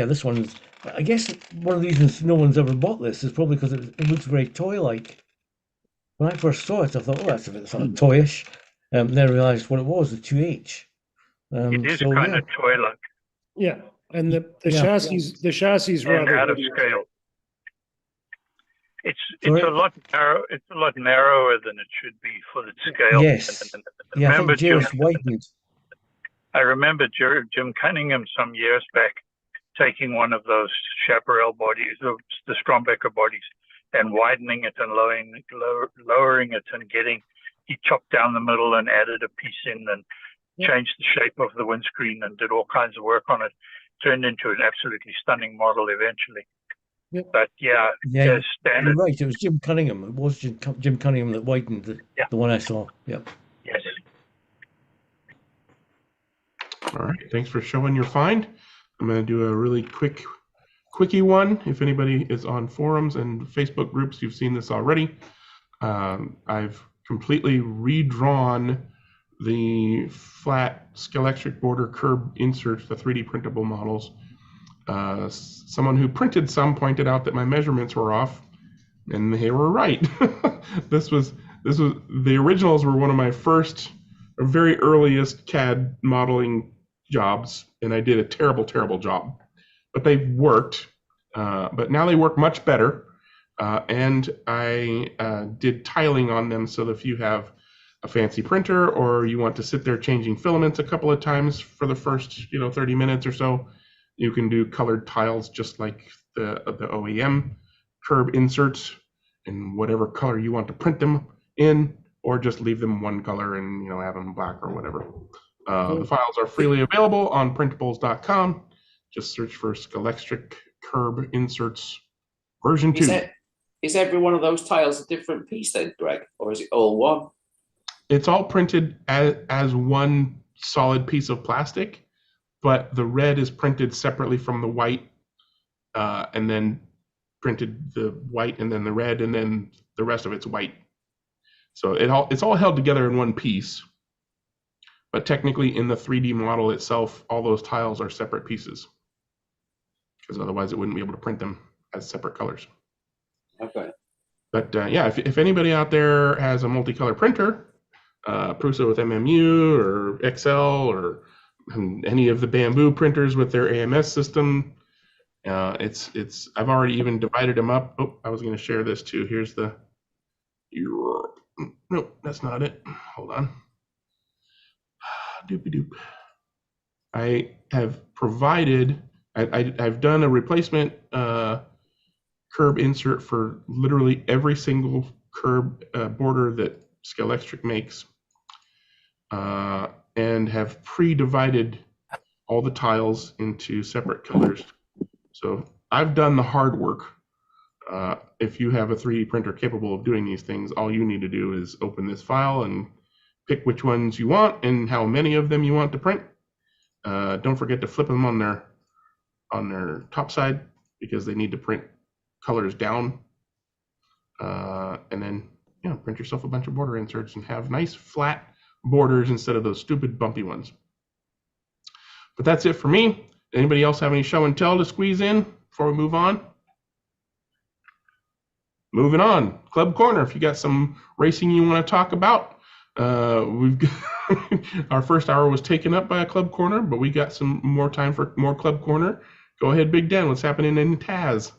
This one is. I guess one of the reasons no one's ever bought this is probably because it looks very toy-like. When I first saw it, I thought, oh, that's a bit sort of toyish. Then I realised what it was, the 2H.
It is kind of toy-like.
Yeah, and the chassis rather
out of scale. It's a lot narrow. It's a lot narrower than it should be for the scale.
Yes. Yeah, I think Jim's widened.
I remember Jim Cunningham some years back taking one of those chaparral bodies, the Strombecker bodies, and widening it and lowering it, and he chopped down the middle and added a piece in and changed the shape of the windscreen and did all kinds of work on it. Turned into an absolutely stunning model eventually.
Yep.
But standard.
You're right. It was Jim Cunningham. It was Jim Cunningham that widened the one I saw. Yep.
Yes.
All right. Thanks for showing your find. I'm going to do a really quickie one. If anybody is on forums and Facebook groups, you've seen this already. I've completely redrawn the flat Scalextric border kerb inserts, the 3D printable models. Someone who printed some pointed out that my measurements were off, and they were right. This was the originals were one of my very earliest CAD modeling jobs, and I did a terrible, terrible job. But they worked. But now they work much better. And I did tiling on them so that if you have a fancy printer or you want to sit there changing filaments a couple of times for the first 30 minutes or so, you can do colored tiles just like the OEM kerb inserts in whatever color you want to print them in, or just leave them one color and have them black or whatever. The files are freely available on printables.com. Just search for Scalextric kerb inserts version 2.
Is every one of those tiles a different piece then, Greg, or is it all one?
It's all printed as one solid piece of plastic, but the red is printed separately from the white, and then printed the white and then the red, and then the rest of it's white. So it's all held together in one piece, but technically in the 3D model itself, all those tiles are separate pieces, because otherwise it wouldn't be able to print them as separate colors.
Okay.
But yeah, if anybody out there has a multicolor printer, Prusa with MMU or XL or any of the Bamboo printers with their AMS system, I've already even divided them up. Oh, I was going to share this too. Here's the. Nope, that's not it. Hold on. Doopy doop. I have provided. I've done a replacement kerb insert for literally every single kerb border that Scalextric makes, and have pre-divided all the tiles into separate colors. So I've done the hard work. If you have a 3D printer capable of doing these things, all you need to do is open this file and pick which ones you want and how many of them you want to print. Don't forget to flip them on their top side, because they need to print colors down, and then print yourself a bunch of border inserts and have nice flat borders instead of those stupid bumpy ones. But that's it for me. Anybody else have any show and tell to squeeze in before we move on? Moving on, Club Corner. If you got some racing you want to talk about, we've got our first hour was taken up by a Club Corner, but we got some more time for more Club Corner. Go ahead, Big Dan. What's happening in Taz?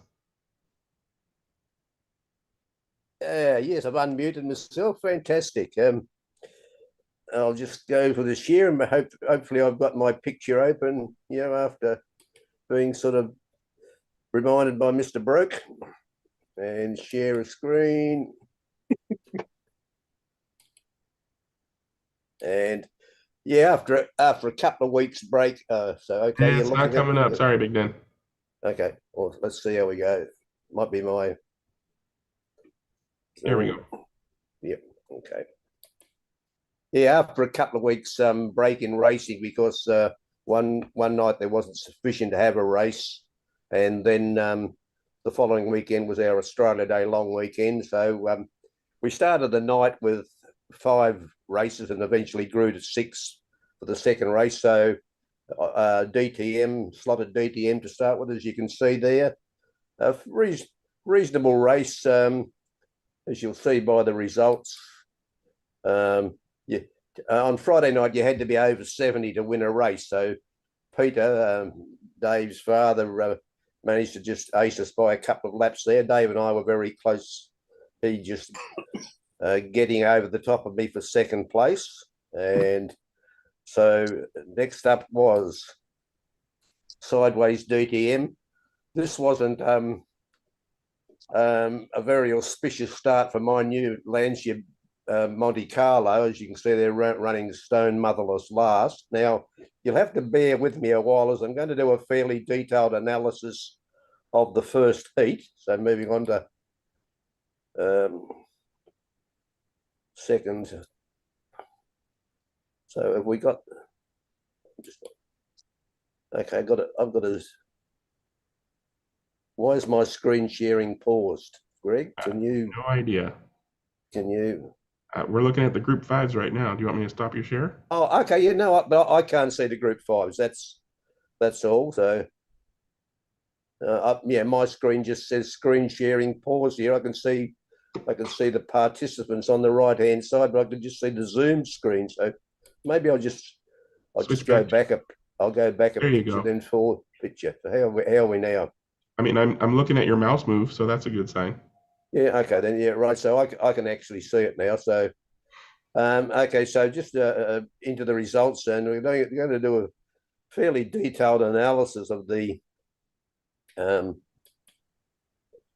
Yes, I've unmuted myself. Fantastic. I'll just go for the share, and hopefully I've got my picture open, after being sort of reminded by Mr. Broke. And share a screen. And yeah, after a couple of weeks break, so okay.
Yeah, it's not coming up. Sorry, Big Dan.
Okay, well, let's see how we go. Might be my.
There we go.
Yep. Okay. Yeah, after a couple of weeks break in racing, because one night there wasn't sufficient to have a race, and then the following weekend was our Australia Day long weekend. So we started the night with 5 races and eventually grew to 6 for the second race. So slotted DTM to start with, as you can see there. A reasonable race, as you'll see by the results. On Friday night, you had to be over 70 to win a race. So Peter, Dave's father, managed to just ace us by a couple of laps there. Dave and I were very close. He just getting over the top of me for second place. And so next up was Sideways DTM. This wasn't a very auspicious start for my new Lancia Monte Carlo. As you can see, they're running Stone Motherless last. Now, you'll have to bear with me a while, as I'm going to do a fairly detailed analysis of the first heat. So moving on to second. So have we got? Okay, I've got a. Why is my screen sharing paused, Greg? Can you?
No idea.
Can you?
We're looking at the group 5s right now. Do you want me to stop your share?
Oh, okay. Yeah, no, but I can't see the group 5s. That's all. So, yeah, my screen just says screen sharing pause here. I can see the participants on the right hand side, but I can just see the Zoom screen. So maybe I'll just go back I'll go back a
There you
picture,
go.
then forward picture. So how are we now?
I mean, I'm looking at your mouse move, so that's a good sign.
Yeah, okay, then, yeah, right. So I can actually see it now. So, okay, so just into the results, and we're going to do a fairly detailed analysis of the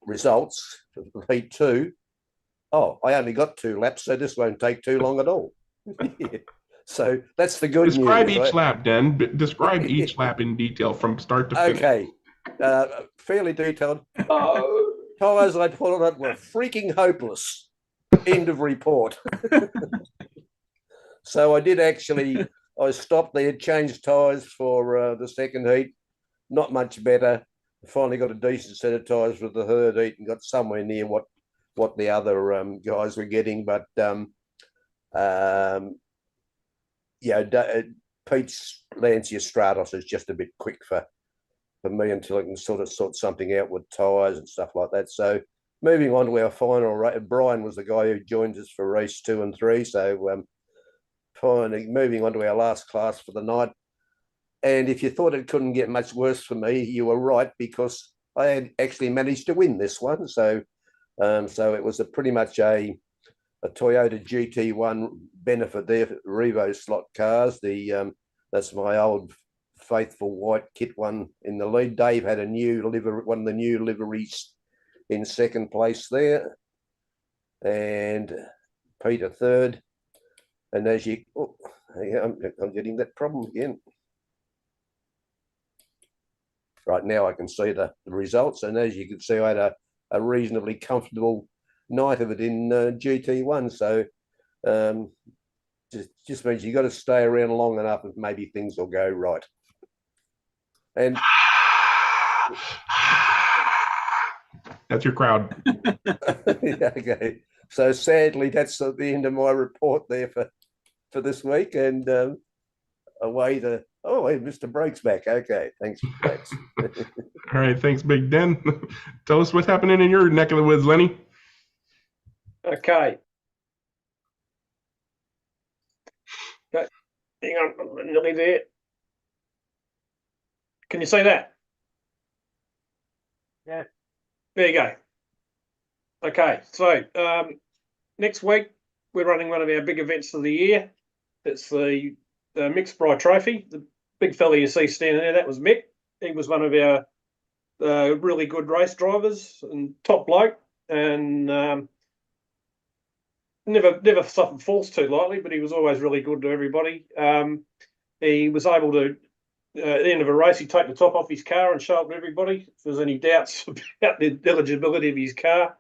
results for heat 2. Oh, I only got 2 laps, so this won't take too long at all. Yeah. So that's the good
Describe
news.
each lap, Den. Describe each lap in detail from start to finish.
Okay, fairly detailed. Tires I put on it were freaking hopeless. End of report. So I did actually, I stopped there, changed tires for the second heat. Not much better. Finally got a decent set of tires for the third heat and got somewhere near what the other guys were getting. But Pete's Lancia Stratos is just a bit quick for me until I can sort of sort something out with tires and stuff like that. So moving on to our final race, Brian was the guy who joined us for race 2 and 3. So finally moving on to our last class for the night. And if you thought it couldn't get much worse for me, you were right, because I had actually managed to win this one. So it was pretty much a Toyota GT1 benefit there for Revo slot cars. That's my old faithful white kit one in the lead. Dave had one of the new liveries in second place there, and Peter third. And as you, I'm getting that problem again. Right now I can see the results, and as you can see, I had a reasonably comfortable night of it in GT1. So just means you got to stay around long enough and maybe things will go right. And
that's your crowd.
Okay. So sadly, that's the end of my report there for this week. And away to Mr. Break's back. Okay, thanks.
All right, thanks, Big Den. Tell us what's happening in your neck of the woods, Lenny.
Okay. Hang on, I'm nearly there. Can you see that? Yeah. There you go. Okay, so next week we're running one of our big events of the year. It's the Mick's Bry Trophy. The big fella you see standing there, that was Mick. He was one of our really good race drivers and top bloke, and never suffered falls too lightly, but he was always really good to everybody. He was able to, at the end of a race, he'd take the top off his car and show it to everybody if there's any doubts about the eligibility of his car.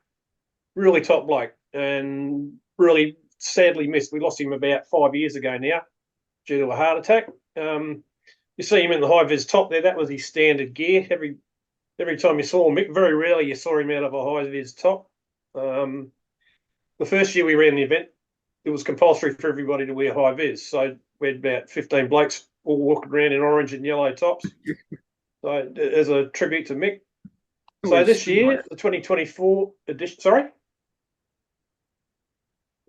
Really top bloke, and really sadly missed. We lost him about 5 years ago now due to a heart attack. You see him in the high-vis top there. That was his standard gear. Every time you saw him, very rarely you saw him out of a high-vis top. The first year we ran the event, it was compulsory for everybody to wear high-vis. So we had about 15 blokes all walking around in orange and yellow tops. So as a tribute to Mick. So this year, the 2024 edition,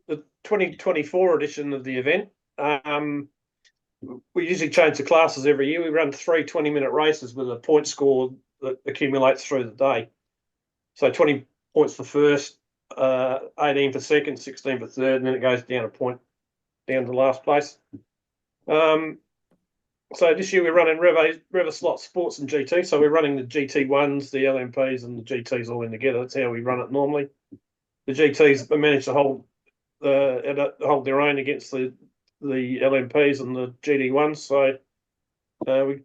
the 2024 edition of the event, we usually change the classes every year. We run 3 20-minute races with a point score that accumulates through the day. So 20 points for first, 18 for second, 16 for third, and then it goes down a point down to last place. So this year we're running Revo Slot Sports and GT. So we're running the GT1s, the LMPs, and the GTs all in together. That's how we run it normally. The GTs managed to hold their own against the LMPs and the GD1s. So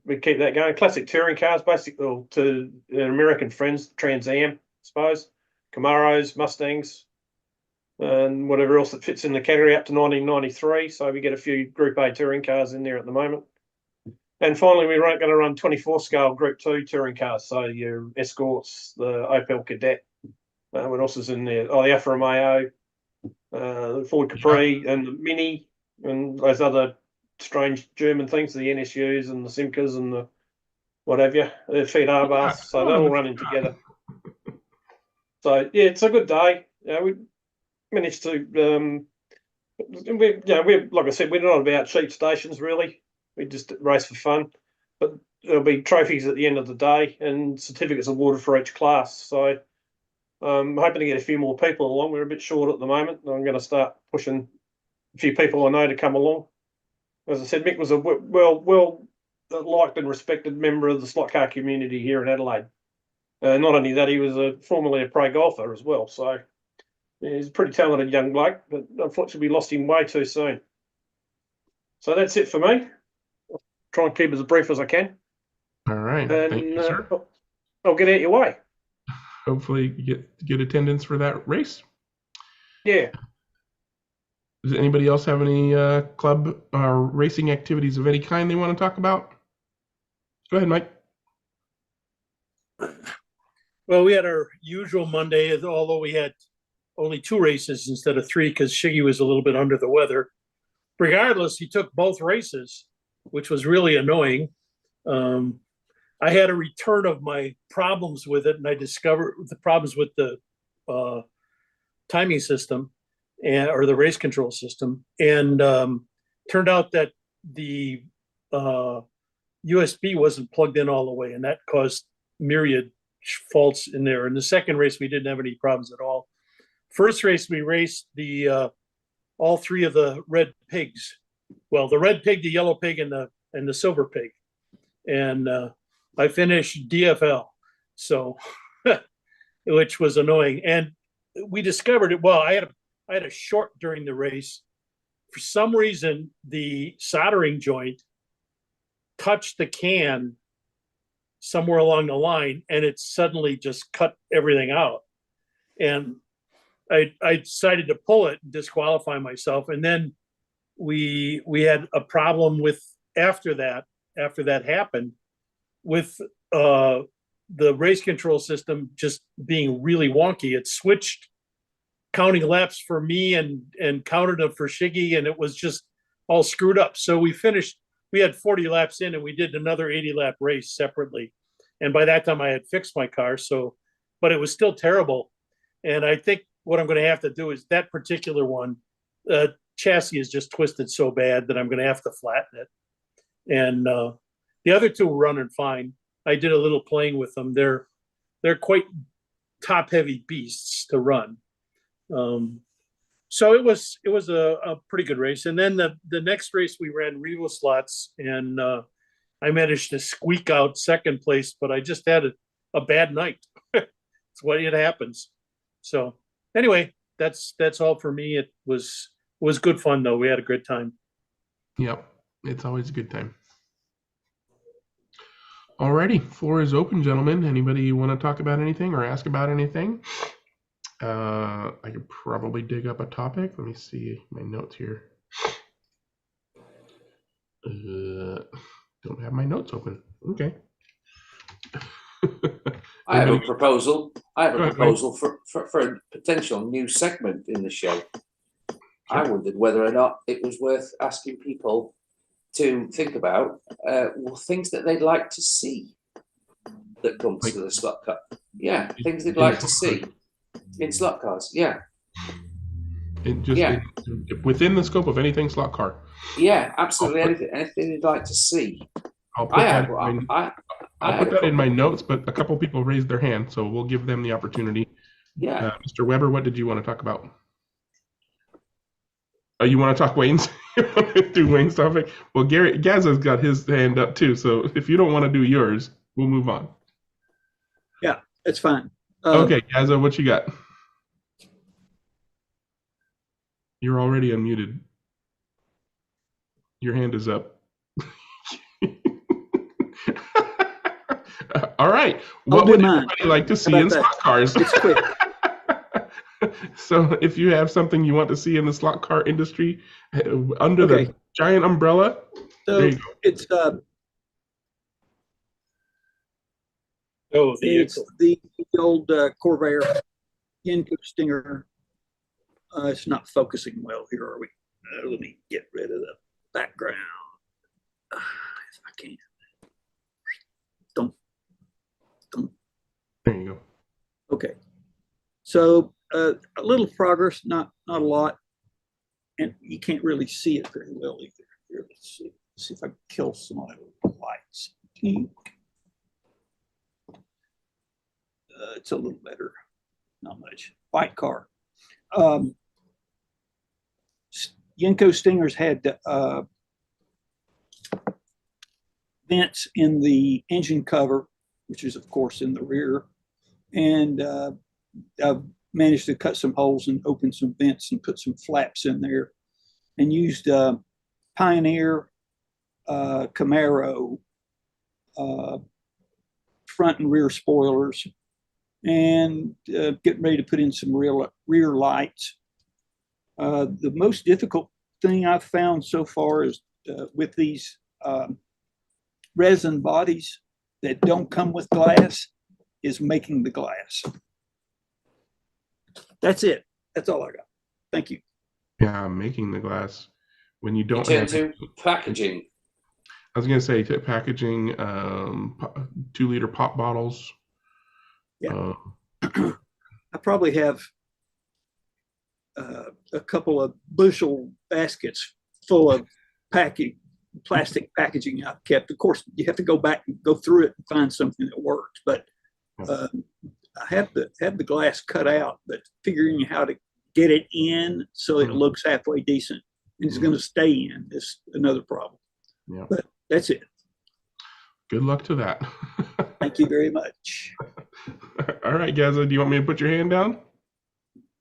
we keep that going. Classic touring cars, basically, to American friends, Trans Am, I suppose, Camaros, Mustangs, and whatever else that fits in the category up to 1993. So we get a few Group A touring cars in there at the moment. And finally, we're going to run 24 scale Group 2 touring cars. So your Escorts, the Opel Kadett, what else is in there? Oh, the Alfa Romeo, the Ford Capri, and the Mini, and those other strange German things, the NSUs and the Simcas and the what have you, the Fiat Abarths. So they're all running together. So yeah, it's a good day. We managed to, we're like I said, we're not about cheap stations really. We just race for fun. but there'll be trophies at the end of the day and certificates awarded for each class. So I'm hoping to get a few more people along. We're a bit short at the moment. I'm going to start pushing a few people I know to come along. As I said, Mick was a well liked and respected member of the slot car community here in Adelaide. Not only that, he was formerly a pro golfer as well. So he's a pretty talented young bloke, but unfortunately we lost him way too soon. So that's it for me. I'll try and keep it as brief as I can.
All right.
And
Thank you, sir.
I'll get out your way.
Hopefully you get attendance for that race.
Yeah.
Does anybody else have any club or racing activities of any kind they want to talk about? Go ahead, Mike.
Well, we had our usual Monday, although we had only 2 races instead of 3 because Shiggy was a little bit under the weather. Regardless, he took both races, which was really annoying. I had a return of my problems with it, and I discovered the problems with the timing system or the race control system. And turned out that the USB wasn't plugged in all the way, and that caused myriad faults in there. In the second race, we didn't have any problems at all. First race, we raced the all 3 of the red pigs. Well, the red pig, the yellow pig, and the silver pig. And I finished DFL, so which was annoying. And we discovered it. Well, I had a short during the race. For some reason, the soldering joint touched the can somewhere along the line, and it suddenly just cut everything out. And I decided to pull it and disqualify myself. And then we had a problem with after that happened, with the race control system just being really wonky. It switched counting laps for me and counted them for Shiggy, and it was just all screwed up. So we had 40 laps in, and we did another 80 lap race separately. And by that time I had fixed my car. But it was still terrible. And I think what I'm going to have to do is that particular one, chassis is just twisted so bad that I'm going to have to flatten it. And the other 2 were running fine. I did a little playing with them. They're quite top heavy beasts to run. So it was a pretty good race. And then the next race we ran Revo slots, and I managed to squeak out second place, but I just had a bad night. It's what it happens. So anyway, that's all for me. It was good fun though. We had a good time.
Yep, it's always a good time. Alrighty, floor is open, gentlemen. Anybody want to talk about anything or ask about anything? I could probably dig up a topic. Let me see my notes here. Don't have my notes open. Okay.
I have a proposal. For a potential new segment in the show. Sure. I wondered whether or not it was worth asking people to think about things that they'd like to see that comes to the slot car. Yeah, things they'd like to see in slot cars. Yeah.
Within the scope of anything slot car.
Yeah, absolutely. Anything you'd like to see.
I'll put that in my notes, but a couple people raised their hand, so we'll give them the opportunity.
Yeah.
Mr. Weber, what did you want to talk about? Oh, you want to talk Wayne's? Do Wayne's topic? Well, Gazza's got his hand up too, so if you don't want to do yours, we'll move on.
Yeah, it's fine.
Okay, Gazza, what you got? You're already unmuted. Your hand is up. All right. What would everybody like to see in slot cars?
It's quick.
So if you have something you want to see in the slot car industry under the giant umbrella,
so
there you go.
It's
it's
the old Corvair Yenko Stinger. It's not focusing well here, are we? Let me get rid of the background. If I can. Don't.
There you go.
Okay. So a little progress, not a lot, and you can't really see it very well either. Here, let's see if I can kill some of the lights. Pink. It's a little better, not much. White car. Yenko Stingers had vents in the engine cover, which is of course in the rear, and I've managed to cut some holes and open some vents and put some flaps in there, and used Pioneer, Camaro, front and rear spoilers, and getting ready to put in some rear lights. The most difficult thing I've found so far is with these resin bodies that don't come with glass is making the glass. That's it. That's all I got. Thank you.
Yeah, making the glass when you don't
In
have
terms of packaging.
I was going to say packaging 2-liter pop bottles.
Yeah. I probably have a couple of bushel baskets full of plastic packaging I've kept. Of course, you have to go back and go through it and find something that works. But I have the glass cut out, but figuring how to get it in so it looks halfway decent and it's going to stay in is another problem.
Yeah.
But that's it.
Good luck to that.
Thank you very much.
All right, Gazza, do you want me to put your hand down?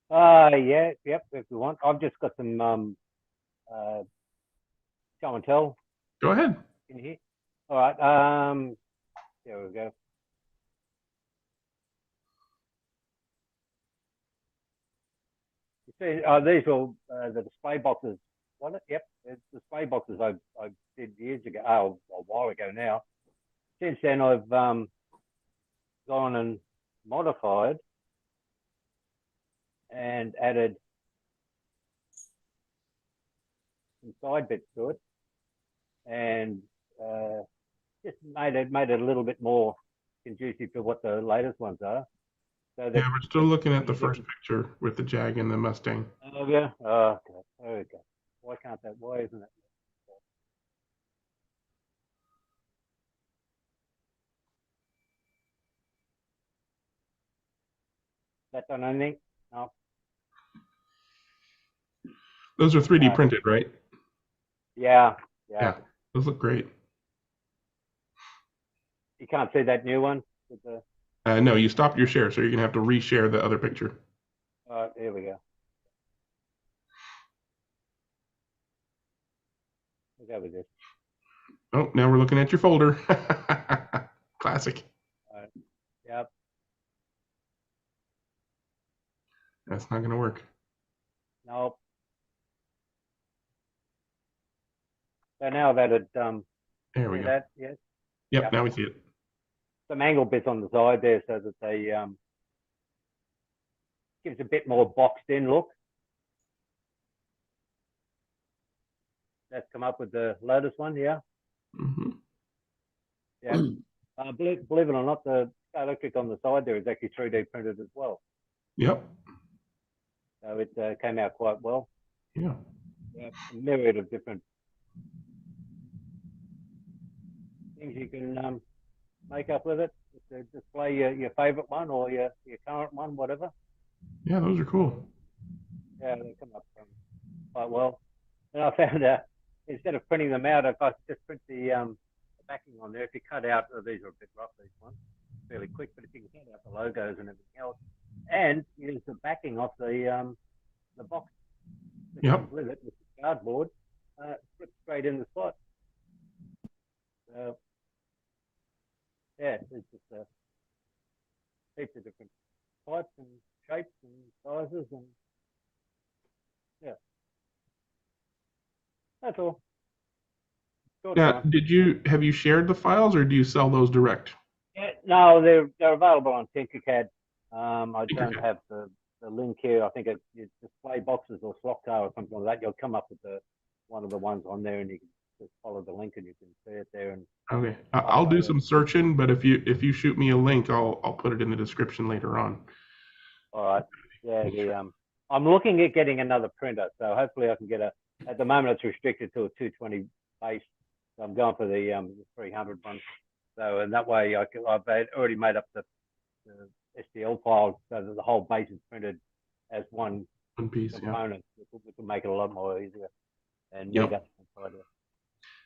Yeah, yep, if you want. I've just got some show and tell.
Go ahead.
In here. All right. There we go. You see, these are the display boxes. Was it? Yep, it's display boxes I did years ago. Oh, a while ago now. Since then, I've gone and modified and added some side bits to it, and just made it a little bit more conducive to what the latest ones are. So
Yeah, we're still looking at the first picture with the Jag and the Mustang.
Oh yeah. Oh, okay. There we go. Why can't that? Why isn't it? That done anything? No.
Those are 3D printed, right?
Yeah.
Yeah, those look great.
You can't see that new one with the.
No, you stopped your share, so you're gonna have to reshare the other picture.
All right, here we go. We'll go with this.
Oh, now we're looking at your folder. Classic.
All right. Yep.
That's not gonna work.
Nope. So now I've added
there we go.
That, yes.
Yep, now we see it.
Some angle bits on the side there so that they gives a bit more boxed in look. That's come up with the Lotus one, yeah.
Mm-hmm.
Yeah. Believe it or not, the Scalextric on the side there is actually 3D printed as well.
Yep.
So it came out quite well.
Yeah.
Yeah, a myriad of different things you can make up with it. To display your favorite one or your current one, whatever.
Yeah, those are cool.
Yeah, they come up quite well. And I found out instead of printing them out, if I just print the backing on there, if you cut out, these are a bit rough, these ones, fairly quick, but if you can cut out the logos and everything else, and use the backing off the box that comes with it, with the cardboard, flip straight in the slot. So, yeah, it's just heaps of different types and shapes and sizes, and yeah, that's all.
Yeah, have you shared the files or do you sell those direct?
Yeah, no, they're available on Tinkercad. I don't have the link here. I think it's display boxes or slot car or something like that. You'll come up with one of the ones on there, and you can just follow the link and you can see it there. And
okay, I'll do some searching, but if you shoot me a link, I'll put it in the description later on.
All right. Yeah, I'm looking at getting another printer, so hopefully I can get at the moment it's restricted to a 220 base. So I'm going for the 300 one. So in that way, I've already made up the STL file so that the whole base is printed as one
piece,
component, which will make it a lot more easier and
Yep.
neater inside it.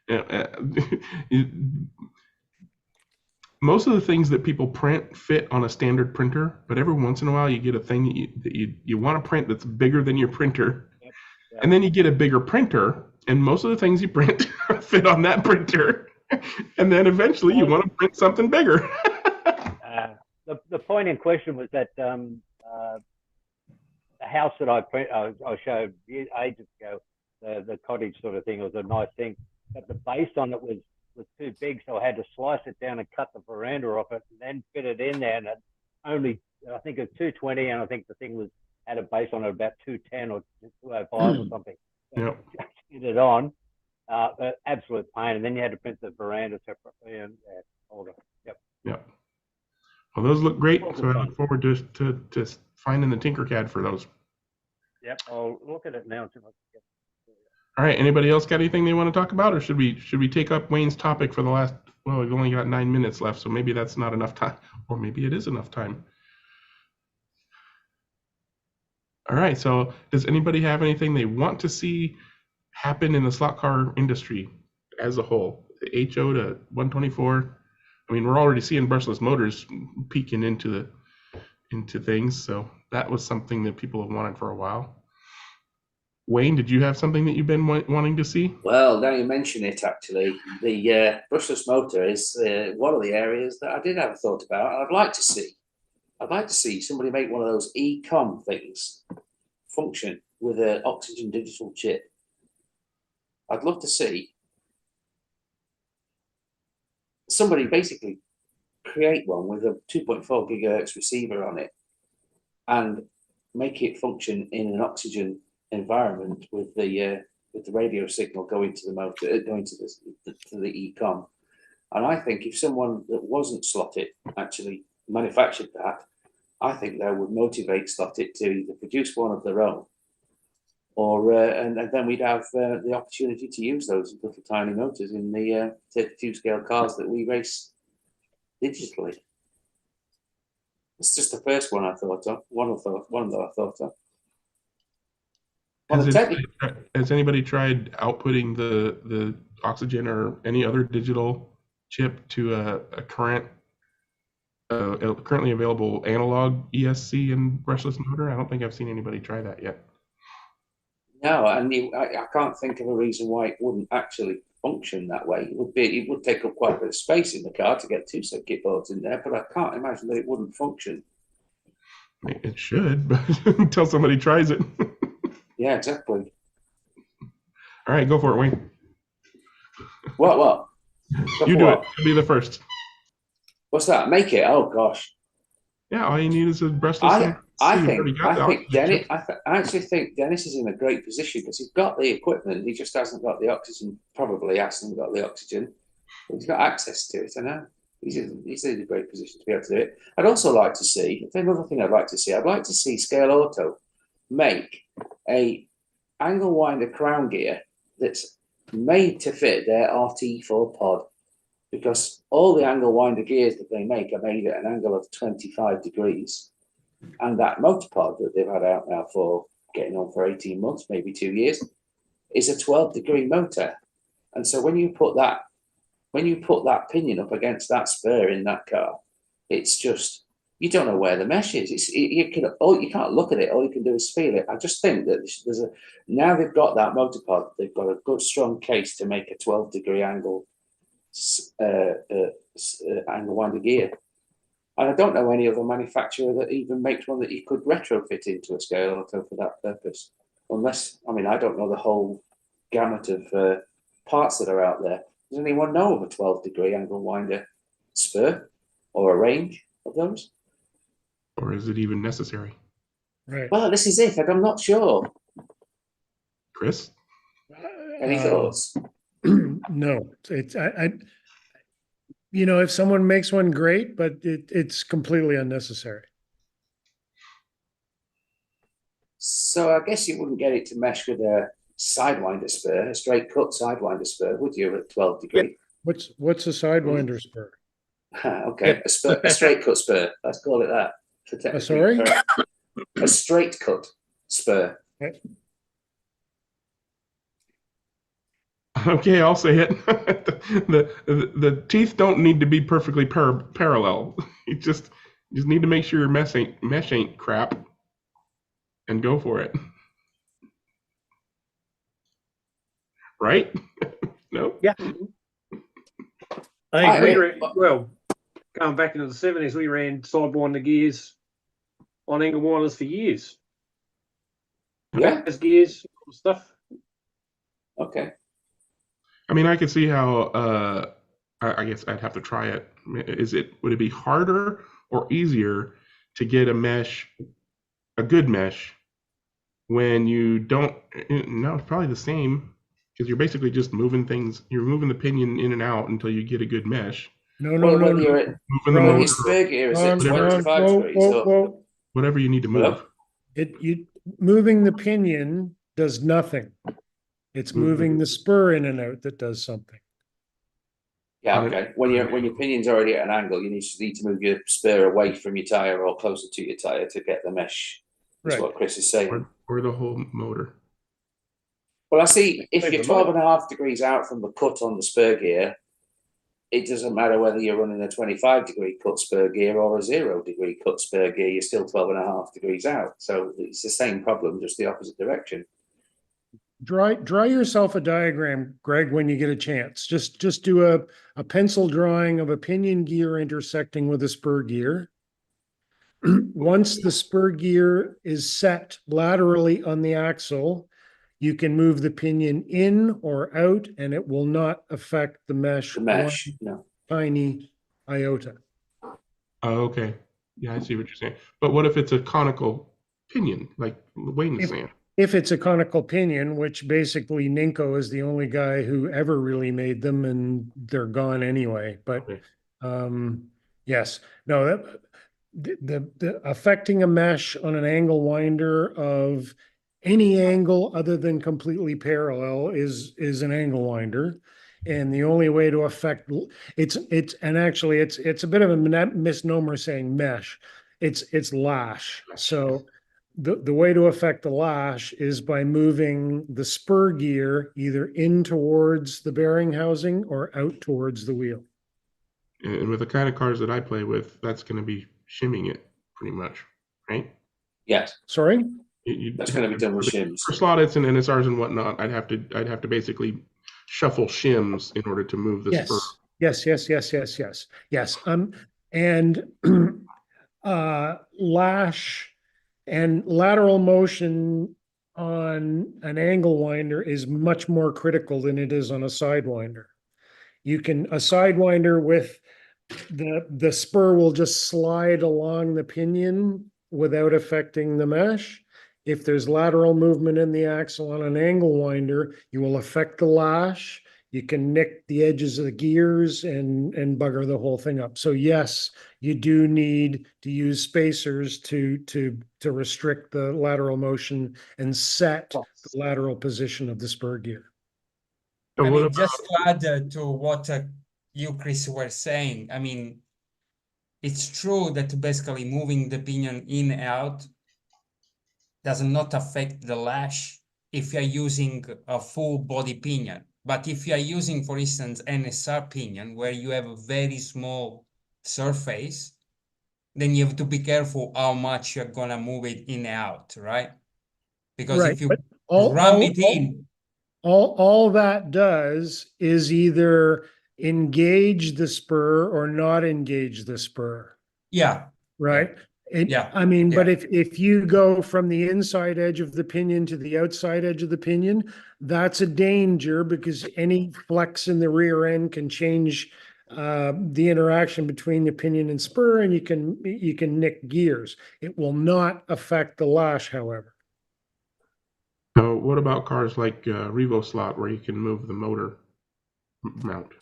Yeah, most of the things that people print fit on a standard printer, but every once in a while you get a thing that you want to print that's bigger than your printer.
Yep.
And then you get a bigger printer, and most of the things you print fit on that printer. And then eventually you want to print something bigger.
The point in question was that the house that I showed ages ago, the cottage sort of thing, was a nice thing, but the base on it was too big, so I had to slice it down and cut the veranda off it and then fit it in there. And it only, I think it was 220, and I think the thing had a base on it about 210 or 205 or something.
Yep.
Fit it on, absolute pain. And then you had to print the veranda separately and all that. Yep.
Yep. Well, those look great, so I look forward to finding the Tinkercad for those.
Yep, I'll look at it now and see if I can get.
All right, anybody else got anything they want to talk about, or should we take up Wayne's topic for the last, well, we've only got 9 minutes left, so maybe that's not enough time, or maybe it is enough time. All right, so does anybody have anything they want to see happen in the slot car industry as a whole? The HO to 124. I mean, we're already seeing brushless motors peeking into things, so that was something that people have wanted for a while. Wayne, did you have something that you've been wanting to see?
Well, now you mention it, actually, the brushless motor is one of the areas that I did have a thought about. I'd like to see somebody make one of those e-com things function with an oXigen digital chip. I'd love to see somebody basically create one with a 2.4 gigahertz receiver on it and make it function in an oXigen environment with the radio signal going to the motor, going to the e-com. And I think if someone that wasn't slotted actually manufactured that, I think that would motivate Slotted to either produce one of their own, or and then we'd have the opportunity to use those little tiny motors in the 32 scale cars that we race digitally. It's just the first one I thought of. One that I thought of.
Has anybody tried outputting the oXigen or any other digital chip to a currently available analog ESC and brushless motor? I don't think I've seen anybody try that yet.
No, and I can't think of a reason why it wouldn't actually function that way. It would take up quite a bit of space in the car to get two circuit boards in there, but I can't imagine that it wouldn't function.
It should, but until somebody tries it.
Yeah, exactly.
All right, go for it, Wayne.
What?
You do it. You'll be the first.
What's that? Make it? Oh gosh.
Yeah, all you need is a brushless.
I actually think Dennis is in a great position because he's got the equipment. He just hasn't got the oXigen. Probably hasn't got the oXigen. But he's got access to it. I know. He's in a great position to be able to do it. I'd also like to see, another thing I'd like to see Scale Auto make a angle winder crown gear that's made to fit their RT4 pod, because all the angle winder gears that they make are made at an angle of 25 degrees. And that motor pod that they've had out now for getting on for 18 months, maybe 2 years, is a 12-degree motor. And so when you put that pinion up against that spur in that car, it's just, you don't know where the mesh is. You can't look at it. All you can do is feel it. I just think that now they've got that motor pod, they've got a good strong case to make a 12-degree angle angle winder gear. And I don't know any other manufacturer that even makes one that you could retrofit into a Scale Auto for that purpose. Unless, I mean, I don't know the whole gamut of parts that are out there. Does anyone know of a 12-degree angle winder spur or a range of those?
Or is it even necessary?
Right.
Well, this is it. I'm not sure.
Chris?
Any thoughts?
No, it's if someone makes one, great, but it's completely unnecessary.
So I guess you wouldn't get it to mesh with a sidewinder spur, a straight cut sidewinder spur, would you, at 12 degree?
What's a sidewinder spur?
Okay, a straight cut spur. Let's call it that.
Sorry?
A straight cut spur.
Okay, I'll say it. the teeth don't need to be perfectly parallel. You just need to make sure your mesh ain't crap, and go for it. Right? No?
Yeah.
I agree.
Well, going back into the 70s, we ran sidewinder gears on angle winders for years.
Yeah.
As gears, stuff.
Okay.
I mean, I could see how. I guess I'd have to try it. Would it be harder or easier to get a good mesh, when you don't? No, it's probably the same, because you're basically just moving things. You're moving the pinion in and out until you get a good mesh.
No. Moving
your spur gear is at 25 degrees.
Whoa.
Whatever you need to move.
Moving the pinion does nothing. It's moving the spur in and out that does something.
Yeah, okay. When your pinion's already at an angle, you need to move your spur away from your tire or closer to your tire to get the mesh. That's what Chris is saying.
Or the whole motor.
Well, I see if you're 12.5 degrees out from the cut on the spur gear, it doesn't matter whether you're running a 25-degree cut spur gear or a 0-degree cut spur gear, you're still 12.5 degrees out. So it's the same problem, just the opposite direction.
Draw yourself a diagram, Greg, when you get a chance. Just do a pencil drawing of a pinion gear intersecting with a spur gear. Once the spur gear is set laterally on the axle, you can move the pinion in or out, and it will not affect the mesh.
No.
Tiny iota.
Oh, okay. Yeah, I see what you're saying. But what if it's a conical pinion, like Wayne is saying?
If it's a conical pinion, which basically Ninko is the only guy who ever really made them, and they're gone anyway. But yes, no, the affecting a mesh on an angle winder of any angle other than completely parallel is an angle winder. And the only way to affect it's a bit of a misnomer saying mesh. It's lash. So the way to affect the lash is by moving the spur gear either in towards the bearing housing or out towards the wheel.
And with the kind of cars that I play with, that's going to be shimming it pretty much, right?
Yes.
Sorry?
That's going to be done with shims.
For slot-its and NSRs and whatnot, I'd have to basically shuffle shims in order to move the spur.
Yes. And lash and lateral motion on an angle winder is much more critical than it is on a sidewinder. A sidewinder with the spur will just slide along the pinion without affecting the mesh. If there's lateral movement in the axle on an angle winder, you will affect the lash. You can nick the edges of the gears and bugger the whole thing up. So yes, you do need to use spacers to restrict the lateral motion and set the lateral position of the spur gear.
I mean, just to add to what you, Chris, were saying, I mean, it's true that basically moving the pinion in and out does not affect the lash if you're using a full body pinion. But if you are using, for instance, NSR pinion, where you have a very small surface, then you have to be careful how much you're gonna move it in and out, right? Because if you ram it in,
all that does is either engage the spur or not engage the spur.
Yeah.
Right. I mean, but if you go from the inside edge of the pinion to the outside edge of the pinion, that's a danger, because any flex in the rear end can change the interaction between the pinion and spur, and you can nick gears. It will not affect the lash, however.
So what about cars like Revo Slot, where you can move the motor mount?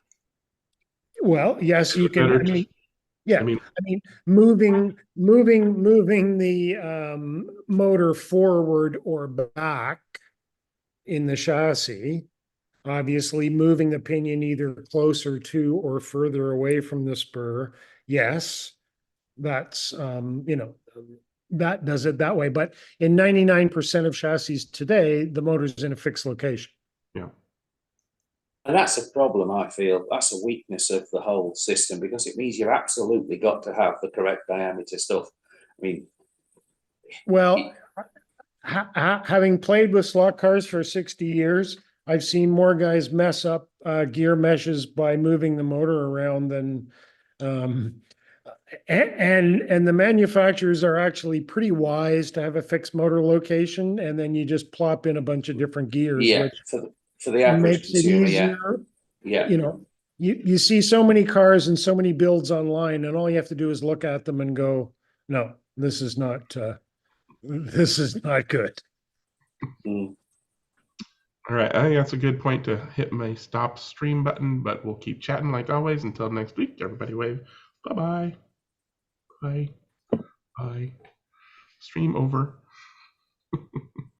Well, yes, you can. I mean, moving the motor forward or back in the chassis
Obviously, moving the pinion either closer to or further away from the spur, yes, that's, that does it that way. But in 99% of chassis today, the motor's in a fixed location.
Yeah.
And that's a problem, I feel. That's a weakness of the whole system, because it means you've absolutely got to have the correct diameter stuff. I mean,
well, having played with slot cars for 60 years, I've seen more guys mess up gear meshes by moving the motor around than, and the manufacturers are actually pretty wise to have a fixed motor location, and then you just plop in a bunch of different gears,
yeah,
which
for the average
makes it
consumer,
easier.
yeah.
You know, you see so many cars and so many builds online, and all you have to do is look at them and go, no, this is not good.
Mm.
All right, I think that's a good point to hit my stop stream button, but we'll keep chatting like always until next week. Everybody wave. Bye-bye. Bye. Bye. Stream over.